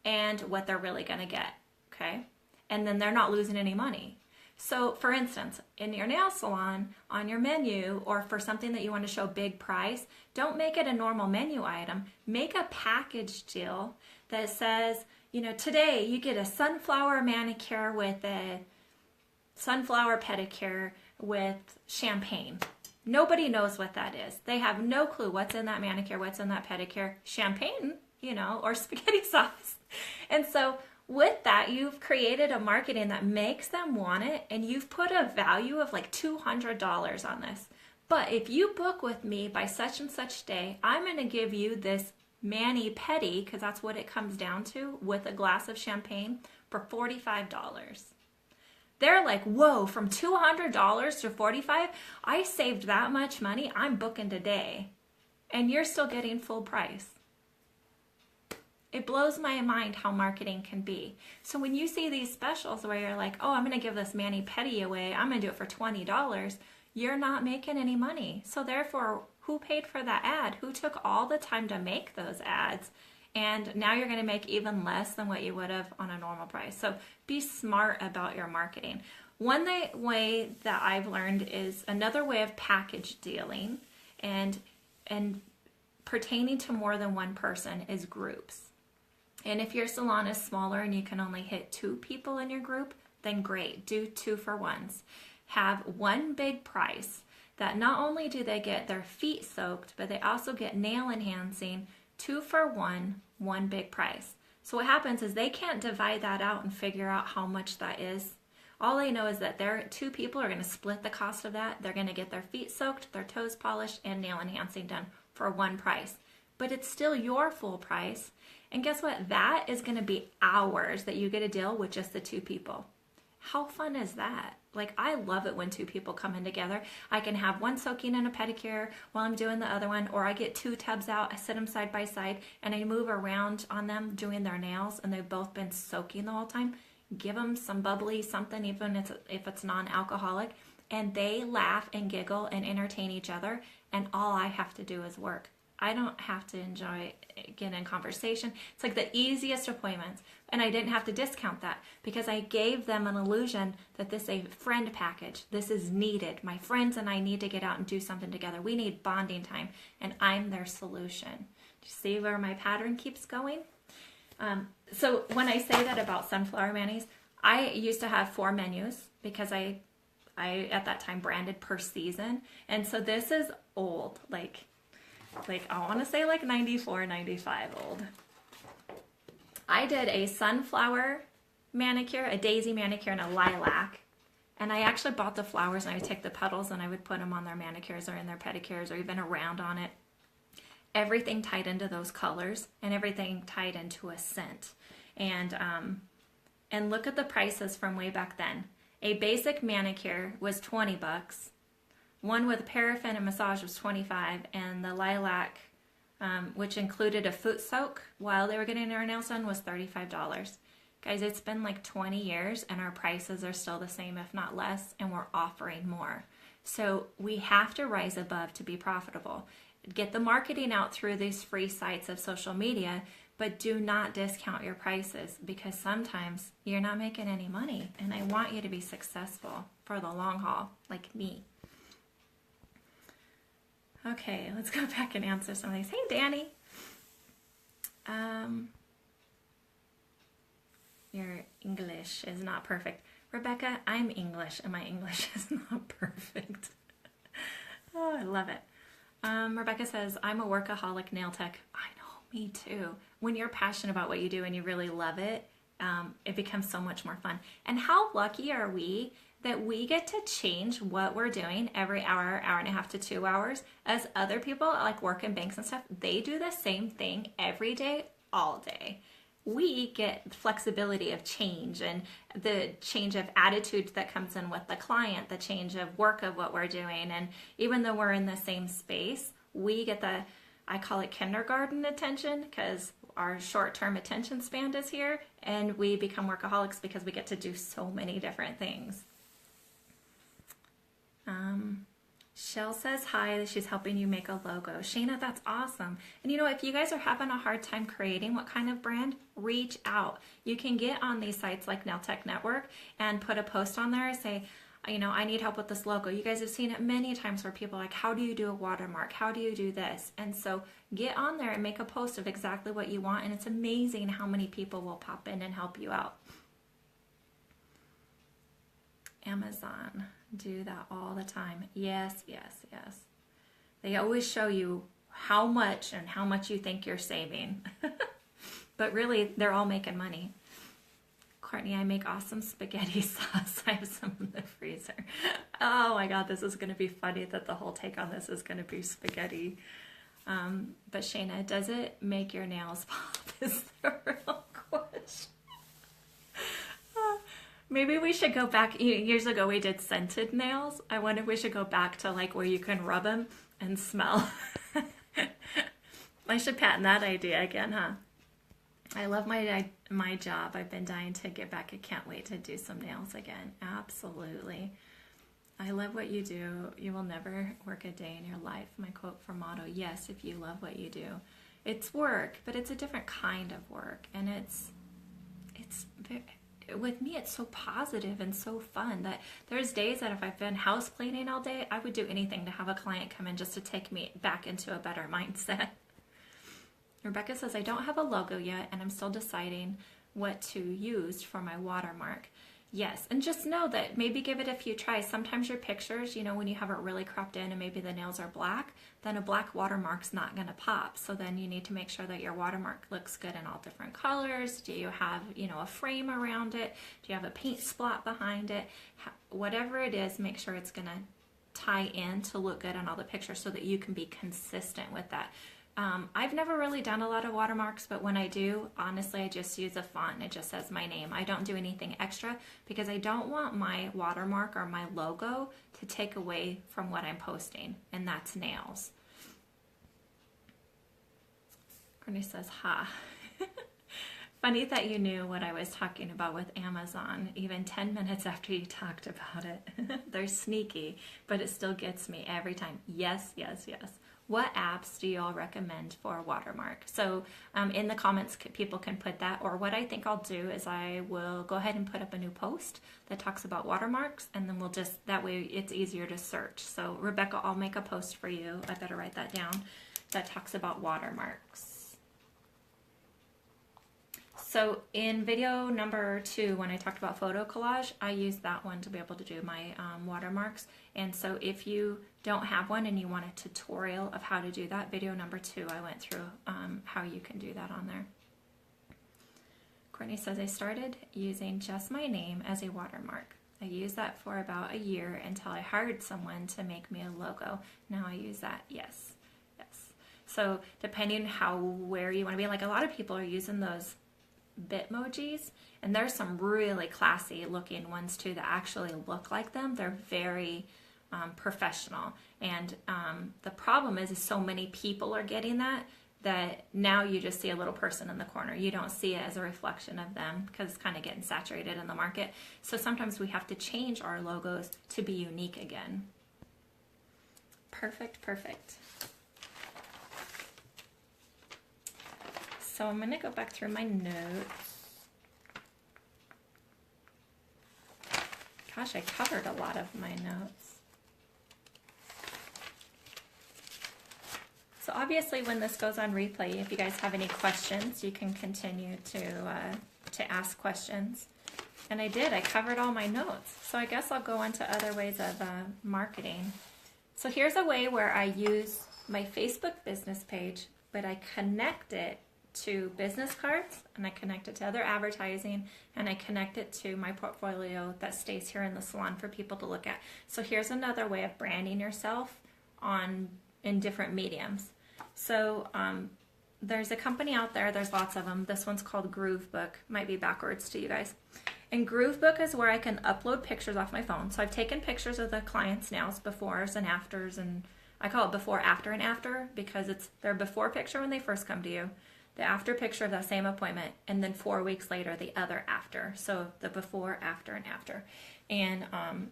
A: and what they're really going to get, okay? And then they're not losing any money. So for instance, in your nail salon, on your menu, or for something that you want to show big price, don't make it a normal menu item. Make a package deal that says, today you get a sunflower manicure with a sunflower pedicure with champagne. Nobody knows what that is. They have no clue what's in that manicure, what's in that pedicure. Champagne, or spaghetti sauce. And so with that, you've created a marketing that makes them want it, and you've put a value of like $200 on this. But if you book with me by such and such day, I'm going to give you this mani-pedi, because that's what it comes down to, with a glass of champagne for $45. They're like, whoa, from $200 to $45? I saved that much money. I'm booking today. And you're still getting full price. It blows my mind how marketing can be. So when you see these specials where you're like, oh, I'm going to give this mani-pedi away, I'm going to do it for $20, you're not making any money. So therefore, who paid for that ad? Who took all the time to make those ads? And now you're going to make even less than what you would have on a normal price. So be smart about your marketing. One way that I've learned is another way of package dealing and pertaining to more than one person is groups. And if your salon is smaller and you can only hit 2 people in your group, then great, do 2-for-1s. Have one big price that not only do they get their feet soaked, but they also get nail enhancing, 2-for-1, one big price. So what happens is they can't divide that out and figure out how much that is. All they know is that their 2 people are going to split the cost of that. They're going to get their feet soaked, their toes polished, and nail enhancing done for one price. But it's still your full price. And guess what? That is going to be hours that you get a deal with just the 2 people. How fun is that? Like, I love it when 2 people come in together. I can have one soaking in a pedicure while I'm doing the other one, or I get 2 tubs out, I sit them side by side, and I move around on them doing their nails, and they've both been soaking the whole time. Give them some bubbly something, even if it's non-alcoholic, and they laugh and giggle and entertain each other, and all I have to do is work. I don't have to get in conversation. It's like the easiest appointments. And I didn't have to discount that because I gave them an illusion that this is a friend package. This is needed. My friends and I need to get out and do something together. We need bonding time, and I'm their solution. Do you see where my pattern keeps going? So when I say that about sunflower manis, I used to have 4 menus because I at that time branded per season. And so this is old, like I want to say like 94, 95 old. I did a sunflower manicure, a daisy manicure, and a lilac. And I actually bought the flowers, and I would take the petals and I would put them on their manicures or in their pedicures or even around on it. Everything tied into those colors and everything tied into a scent. And look at the prices from way back then. A basic manicure was $20. One with paraffin and massage was $25, and the lilac, which included a foot soak while they were getting their nails done, was $35. Guys, it's been like 20 years and our prices are still the same, if not less, and we're offering more. So we have to rise above to be profitable. Get the marketing out through these free sites of social media, but do not discount your prices because sometimes you're not making any money, and I want you to be successful for the long haul, like me. Okay, let's go back and answer some of these. Hey, Danny. Your English is not perfect. Rebecca, I'm English, and my English is not perfect. Oh, I love it. Rebecca says, I'm a workaholic nail tech. I know, me too. When you're passionate about what you do and you really love it, it becomes so much more fun. And how lucky are we that we get to change what we're doing every hour, hour and a half to 2 hours, as other people like work in banks and stuff, they do the same thing every day, all day. We get flexibility of change and the change of attitude that comes in with the client, the change of work of what we're doing. And even though we're in the same space, we get the, I call it kindergarten attention because our short-term attention span is here, and we become workaholics because we get to do so many different things. Shell says hi, she's helping you make a logo. Shayna, that's awesome. And you know, if you guys are having a hard time creating what kind of brand, reach out. You can get on these sites like Nail Tech Network and put a post on there and say, you know, I need help with this logo. You guys have seen it many times where people are like, how do you do a watermark? How do you do this? And so get on there and make a post of exactly what you want. And it's amazing how many people will pop in and help you out. Amazon, do that all the time. Yes, yes, yes. They always show you how much and how much you think you're saving. But really, they're all making money. Courtney, I make awesome spaghetti sauce. I have some in the freezer. Oh my God, this is going to be funny that the whole take on this is going to be spaghetti. But Shayna, does it make your nails pop? Is the real question. Maybe we should go back. Years ago, we did scented nails. I wonder if we should go back to like where you can rub them and smell. I should patent that idea again, huh? I love my job. I've been dying to get back. I can't wait to do some nails again. Absolutely. I love what you do. You will never work a day in your life. My quote from motto, yes, if you love what you do. It's work, but it's a different kind of work. And it's with me, it's so positive and so fun that there's days that if I've been house cleaning all day, I would do anything to have a client come in just to take me back into a better mindset. Rebecca says, I don't have a logo yet, and I'm still deciding what to use for my watermark. Yes, and just know that maybe give it a few tries. Sometimes your pictures, you know, when you have it really cropped in and maybe the nails are black, then a black watermark's not going to pop. So then you need to make sure that your watermark looks good in all different colors. Do you have, you know, a frame around it? Do you have a paint spot behind it? Whatever it is, make sure it's going to tie in to look good on all the pictures so that you can be consistent with that. I've never really done a lot of watermarks, but when I do, honestly, I just use a font. It just says my name. I don't do anything extra because I don't want my watermark or my logo to take away from what I'm posting, and that's nails. Courtney says, ha. Funny that you knew what I was talking about with Amazon, even 10 minutes after you talked about it. They're sneaky, but it still gets me every time. Yes, yes, yes. what apps do you all recommend for watermark? So in the comments, people can put that, or what I think I'll do is I will go ahead and put up a new post that talks about watermarks, and then we'll just, that way it's easier to search. So Rebecca, I'll make a post for you. I better write that down. That talks about watermarks. So in video number 2, when I talked about photo collage, I used that one to be able to do my watermarks. And so if you don't have one and you want a tutorial of how to do that, video number 2, I went through how you can do that on there. Courtney says, I started using just my name as a watermark. I used that for about a year until I hired someone to make me a logo. Now I use that. Yes. Yes. So depending where you want to be, like a lot of people are using those Bitmojis, and there's some really classy looking ones too that actually look like them. They're very professional, and the problem is so many people are getting that now you just see a little person in the corner. You don't see it as a reflection of them because it's kind of getting saturated in the market. So sometimes we have to change our logos to be unique again. Perfect, perfect. So I'm going to go back through my notes. Gosh, I covered a lot of my notes. So obviously when this goes on replay, if you guys have any questions, you can continue to ask questions. And I covered all my notes. So I guess I'll go on to other ways of marketing. So here's a way where I use my Facebook business page, but I connect it to business cards, and I connect it to other advertising, and I connect it to my portfolio that stays here in the salon for people to look at. So here's another way of branding yourself in different mediums. So there's a company out there, there's lots of them. This one's called Groovebook, might be backwards to you guys. And Groovebook is where I can upload pictures off my phone. So I've taken pictures of the clients' nails, befores and afters, and I call it before, after, and after because it's their before picture when they first come to you, the after picture of that same appointment, and then 4 weeks later the other after. So the before, after, and after. And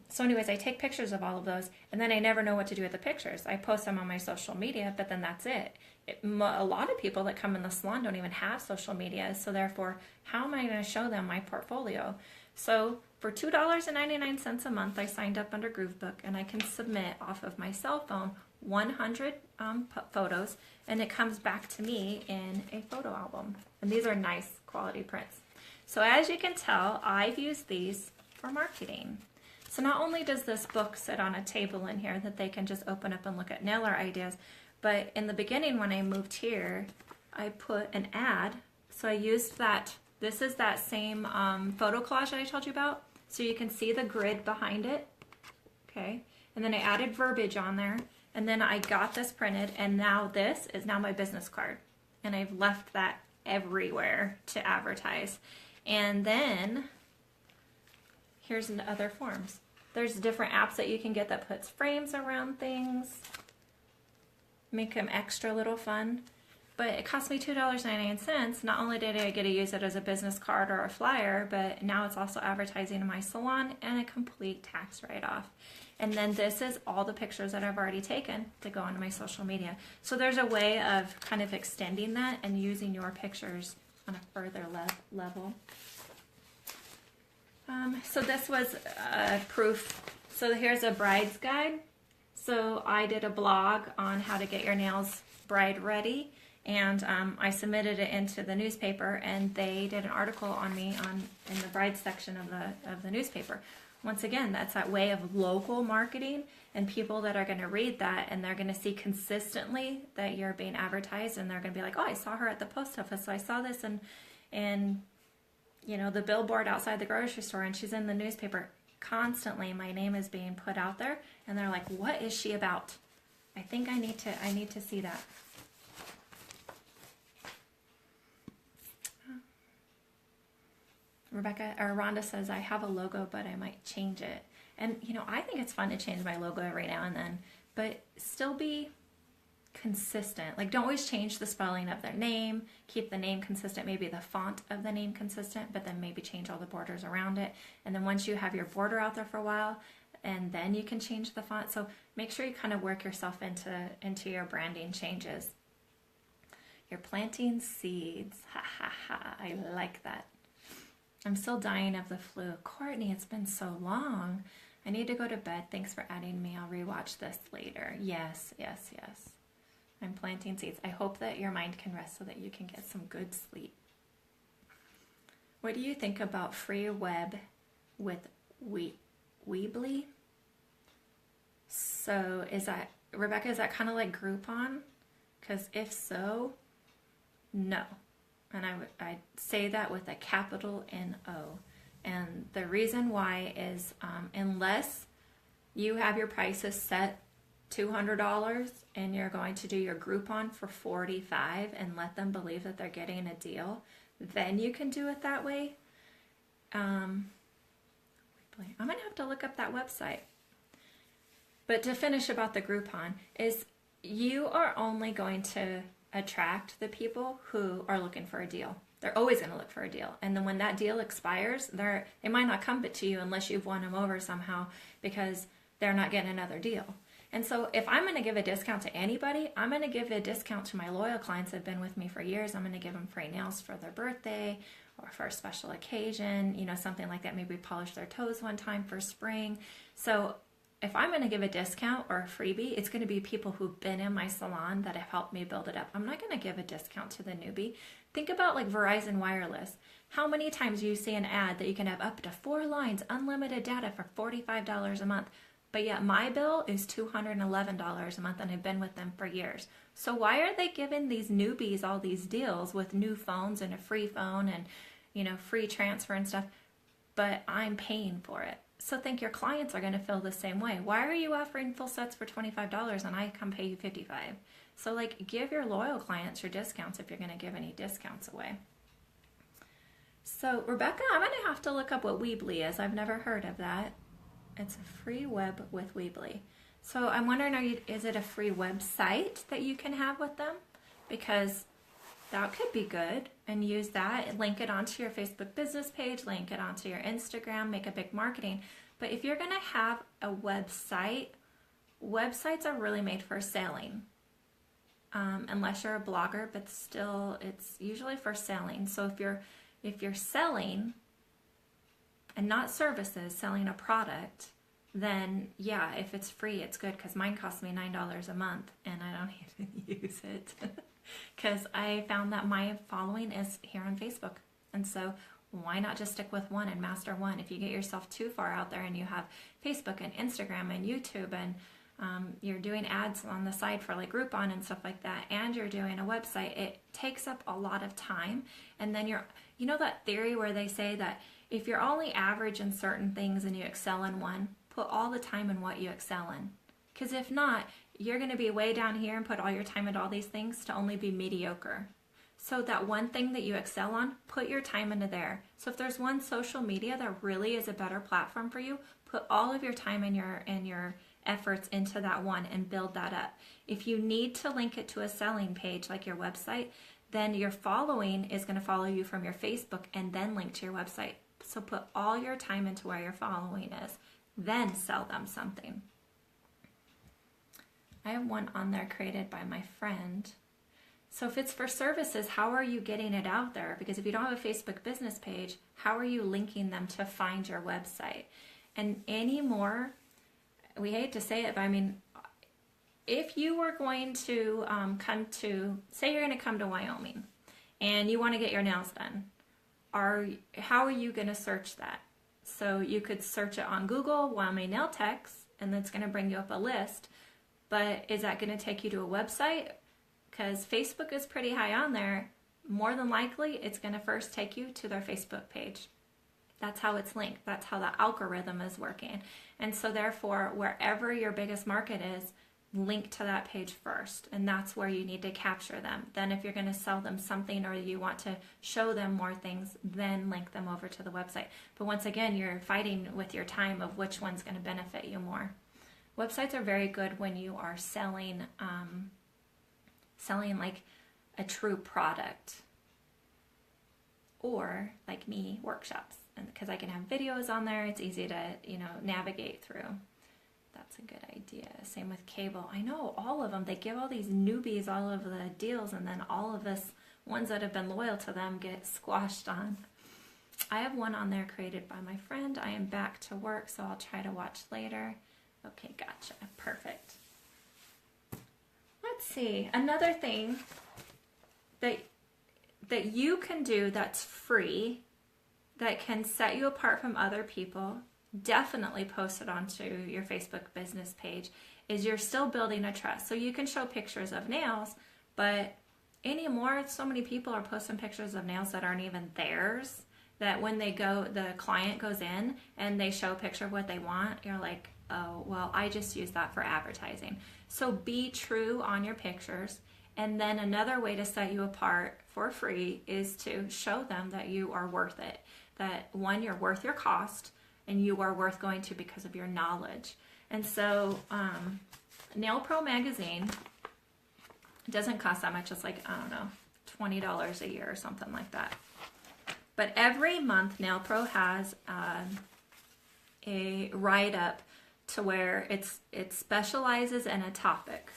A: so anyways, I take pictures of all of those, and then I never know what to do with the pictures. I post them on my social media, but then that's it. A lot of people that come in the salon don't even have social media, so therefore, how am I going to show them my portfolio? So for $2.99 a month, I signed up under Groovebook, and I can submit off of my cell phone 100 photos, and it comes back to me in a photo album. And these are nice quality prints. So as you can tell, I've used these for marketing. So not only does this book sit on a table in here that they can just open up and look at nail art ideas, but in the beginning when I moved here, I put an ad. So I used that, this is that same photo collage that I told you about. So you can see the grid behind it, okay? And then I added verbiage on there. And then I got this printed, and now this is now my business card. And I've left that everywhere to advertise. And then here's other forms. There's different apps that you can get that puts frames around things, make them extra little fun. But it cost me $2.99. Not only did I get to use it as a business card or a flyer, but now it's also advertising in my salon and a complete tax write-off. And then this is all the pictures that I've already taken to go onto my social media. So there's a way of kind of extending that and using your pictures on a further level. So this was proof. So here's a bride's guide. So I did a blog on how to get your nails bride ready, and I submitted it into the newspaper, and they did an article on me in the bride section of the newspaper. Once again, that's that way of local marketing, and people that are going to read that, and they're going to see consistently that you're being advertised, and they're going to be like, oh, I saw her at the post office, so I saw this in you know, the billboard outside the grocery store, and she's in the newspaper. Constantly my name is being put out there, and they're like, what is she about? I think I need to see that. Rebecca or Rhonda says, I have a logo, but I might change it. And you know, I think it's fun to change my logo every now and then, but still be consistent. Like, don't always change the spelling of their name. Keep the name consistent, maybe the font of the name consistent, but then maybe change all the borders around it. And then once you have your border out there for a while, and then you can change the font. So make sure you kind of work yourself into your branding changes. You're planting seeds. Ha ha ha. I like that. I'm still dying of the flu. Courtney, it's been so long. I need to go to bed. Thanks for adding me. I'll rewatch this later. Yes, yes, yes. I'm planting seeds. I hope that your mind can rest so that you can get some good sleep. What do you think about free web with Weebly? So is that, Rebecca, is that kind of like Groupon? Because if so, no. And I'd say that with a capital N-O. And the reason why is unless you have your prices set $200 and you're going to do your Groupon for $45 and let them believe that they're getting a deal, then you can do it that way. I'm going to have to look up that website. But to finish about the Groupon, is you are only going to attract the people who are looking for a deal. They're always going to look for a deal. And then when that deal expires, they might not come to you unless you've won them over somehow because they're not getting another deal. And so if I'm going to give a discount to anybody, I'm going to give a discount to my loyal clients that have been with me for years. I'm going to give them free nails for their birthday or for a special occasion, you know, something like that. Maybe polish their toes one time for spring. So if I'm going to give a discount or a freebie, it's going to be people who've been in my salon that have helped me build it up. I'm not going to give a discount to the newbie. Think about like Verizon Wireless. How many times you see an ad that you can have up to 4 lines, unlimited data for $45 a month, but yet my bill is $211 a month and I've been with them for years. So why are they giving these newbies all these deals with new phones and a free phone and, you know, free transfer and stuff, but I'm paying for it? So think your clients are going to feel the same way. Why are you offering full sets for $25 and I come pay you $55? So like give your loyal clients your discounts if you're going to give any discounts away. So Rebecca, I'm going to have to look up what Weebly is. I've never heard of that. It's a free web with Weebly. So I'm wondering, is it a free website that you can have with them? Because that could be good, and use that, link it onto your Facebook business page, link it onto your Instagram, make a big marketing. But if you're going to have a website, websites are really made for selling. Unless you're a blogger, but still it's usually for selling. So if you're selling and not services, selling a product, then yeah, if it's free, it's good, because mine costs me $9 a month and I don't even use it. Because I found that my following is here on Facebook. And so why not just stick with one and master one? If you get yourself too far out there and you have Facebook and Instagram and YouTube and you're doing ads on the side for like Groupon and stuff like that, and you're doing a website, it takes up a lot of time. And then you know that theory where they say that if you're only average in certain things and you excel in one, put all the time in what you excel in. Because if not, you're going to be way down here and put all your time into all these things to only be mediocre. So that one thing that you excel on, put your time into there. So if there's one social media that really is a better platform for you, put all of your time and your efforts into that one and build that up. If you need to link it to a selling page like your website, then your following is going to follow you from your Facebook and then link to your website. So put all your time into where your following is, then sell them something. I have one on there created by my friend. So if it's for services, how are you getting it out there? Because if you don't have a Facebook business page, how are you linking them to find your website? And anymore, we hate to say it, but I mean, if you were going to say you're going to come to Wyoming and you want to get your nails done, how are you going to search that? So you could search it on Google, Wyoming Nail Techs, and that's going to bring you up a list. But is that going to take you to a website? Because Facebook is pretty high on there. More than likely, it's going to first take you to their Facebook page. That's how it's linked. That's how the algorithm is working. And so therefore, wherever your biggest market is, link to that page first. And that's where you need to capture them. Then if you're going to sell them something or you want to show them more things, then link them over to the website. But once again, you're fighting with your time of which one's going to benefit you more. Websites are very good when you are selling like a true product, or like me, workshops. because I can have videos on there. It's easy to, navigate through. That's a good idea. Same with cable. I know all of them. They give all these newbies all of the deals, and then all of us ones that have been loyal to them get squashed on. I have one on there created by my friend. I am back to work, so I'll try to watch later. Okay, gotcha. Perfect. Let's see. Another thing that you can do that's free, that can set you apart from other people, definitely post it onto your Facebook business page, is you're still building a trust. So you can show pictures of nails, but anymore, so many people are posting pictures of nails that aren't even theirs, that when they go, the client goes in and they show a picture of what they want, you're like, oh, well, I just use that for advertising. So be true on your pictures. And then another way to set you apart for free is to show them that you are worth it. That one, you're worth your cost, and you are worth going to because of your knowledge. And so Nail Pro magazine doesn't cost that much. It's like, I don't know, $20 a year or something like that. But every month Nail Pro has a write-up to where it specializes in a topic.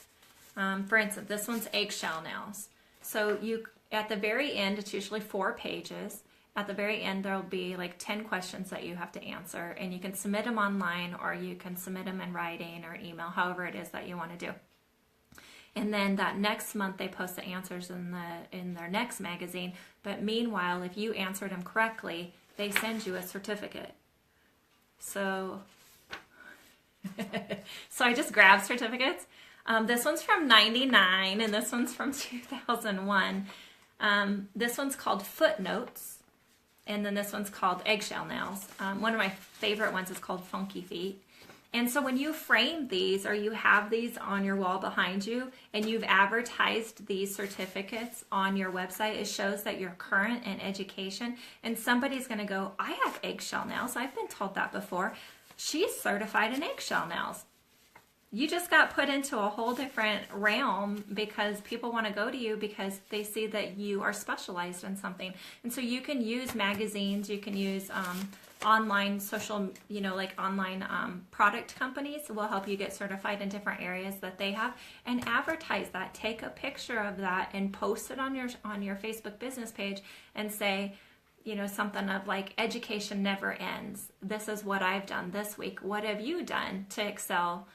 A: For instance, this one's eggshell nails. So at the very end, it's usually 4 pages. At the very end, there'll be like 10 questions that you have to answer, and you can submit them online, or you can submit them in writing or email, however it is that you want to do. And then that next month, they post the answers in their next magazine. But meanwhile, if you answered them correctly, they send you a certificate. So I just grabbed certificates. This one's from '99, and this one's from 2001. This one's called Footnotes, and then this one's called Eggshell Nails. One of my favorite ones is called Funky Feet. And so when you frame these, or you have these on your wall behind you, and you've advertised these certificates on your website, it shows that you're current in education. And somebody's going to go, I have eggshell nails. I've been told that before. She's certified in eggshell nails. You just got put into a whole different realm because people want to go to you because they see that you are specialized in something. And so you can use magazines, you can use online social, like online product companies will help you get certified in different areas that they have, and advertise that. Take a picture of that and post it on your Facebook business page and say, something of like, education never ends. This is what I've done this week. What have you done to excel,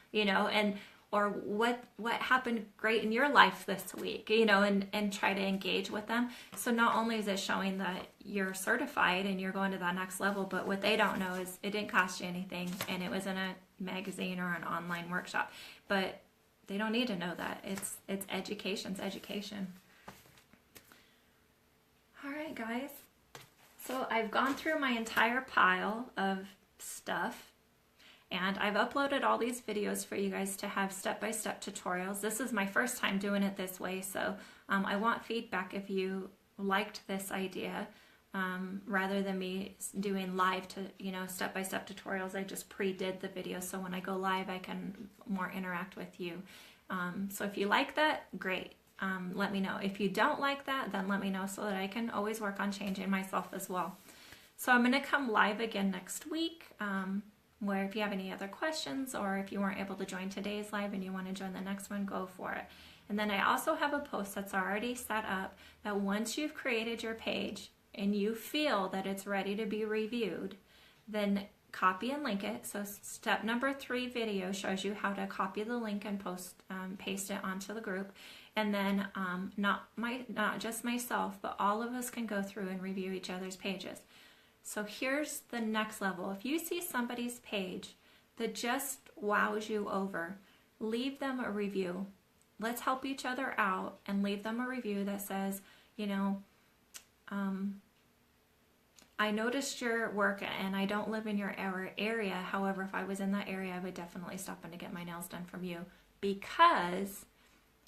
A: or what happened great in your life this week, and try to engage with them. So not only is it showing that you're certified and you're going to that next level, but what they don't know is it didn't cost you anything, and it was in a magazine or an online workshop. But they don't need to know that. It's education's education. All right, guys. So I've gone through my entire pile of stuff, and I've uploaded all these videos for you guys to have step-by-step tutorials. This is my first time doing it this way, so I want feedback if you liked this idea. Rather than me doing live step-by-step tutorials, I just pre-did the video, so when I go live I can more interact with you. So if you like that, great. Let me know. If you don't like that, then let me know so that I can always work on changing myself as well. So I'm going to come live again next week, where if you have any other questions, or if you weren't able to join today's live and you want to join the next one, go for it. And then I also have a post that's already set up that once you've created your page and you feel that it's ready to be reviewed, then copy and link it. So step number 3 video shows you how to copy the link and paste it onto the group. And then not just myself, but all of us can go through and review each other's pages. So here's the next level. If you see somebody's page that just wows you over, leave them a review. Let's help each other out and leave them a review that says, I noticed your work and I don't live in your area. However, if I was in that area, I would definitely stop in to get my nails done from you, because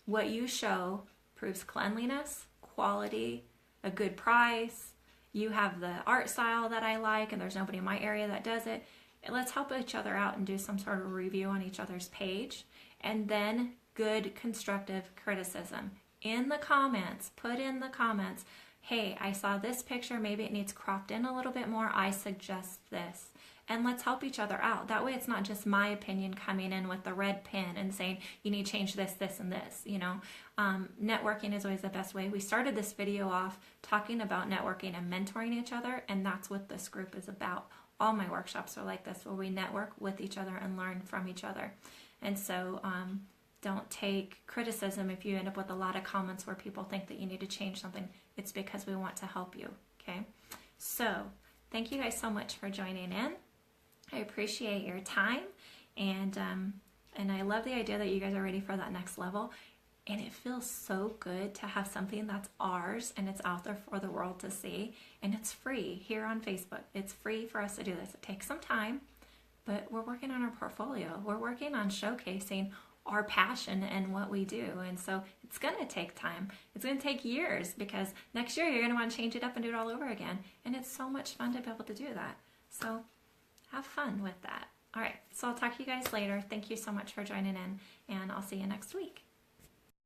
A: what you show proves cleanliness, quality, a good price. You have the art style that I like, and there's nobody in my area that does it. Let's help each other out and do some sort of review on each other's page. And then good constructive criticism. In the comments, put in the comments, hey, I saw this picture, maybe it needs cropped in a little bit more, I suggest this. And let's help each other out. That way it's not just my opinion coming in with the red pen and saying, you need to change this, this, and this, you know. Networking is always the best way. We started this video off talking about networking and mentoring each other, and that's what this group is about. All my workshops are like this, where we network with each other and learn from each other. And so don't take criticism if you end up with a lot of comments where people think that you need to change something. It's because we want to help you, okay? So thank you guys so much for joining in. I appreciate your time, and I love the idea that you guys are ready for that next level. And it feels so good to have something that's ours and it's out there for the world to see, and it's free here on Facebook. It's free for us to do this. It takes some time, but we're working on our portfolio. We're working on showcasing our passion and what we do, and so it's going to take time. It's going to take years, because next year you're going to want to change it up and do it all over again, and it's so much fun to be able to do that. So have fun with that. All right, so I'll talk to you guys later. Thank you so much for joining in, and I'll see you next week.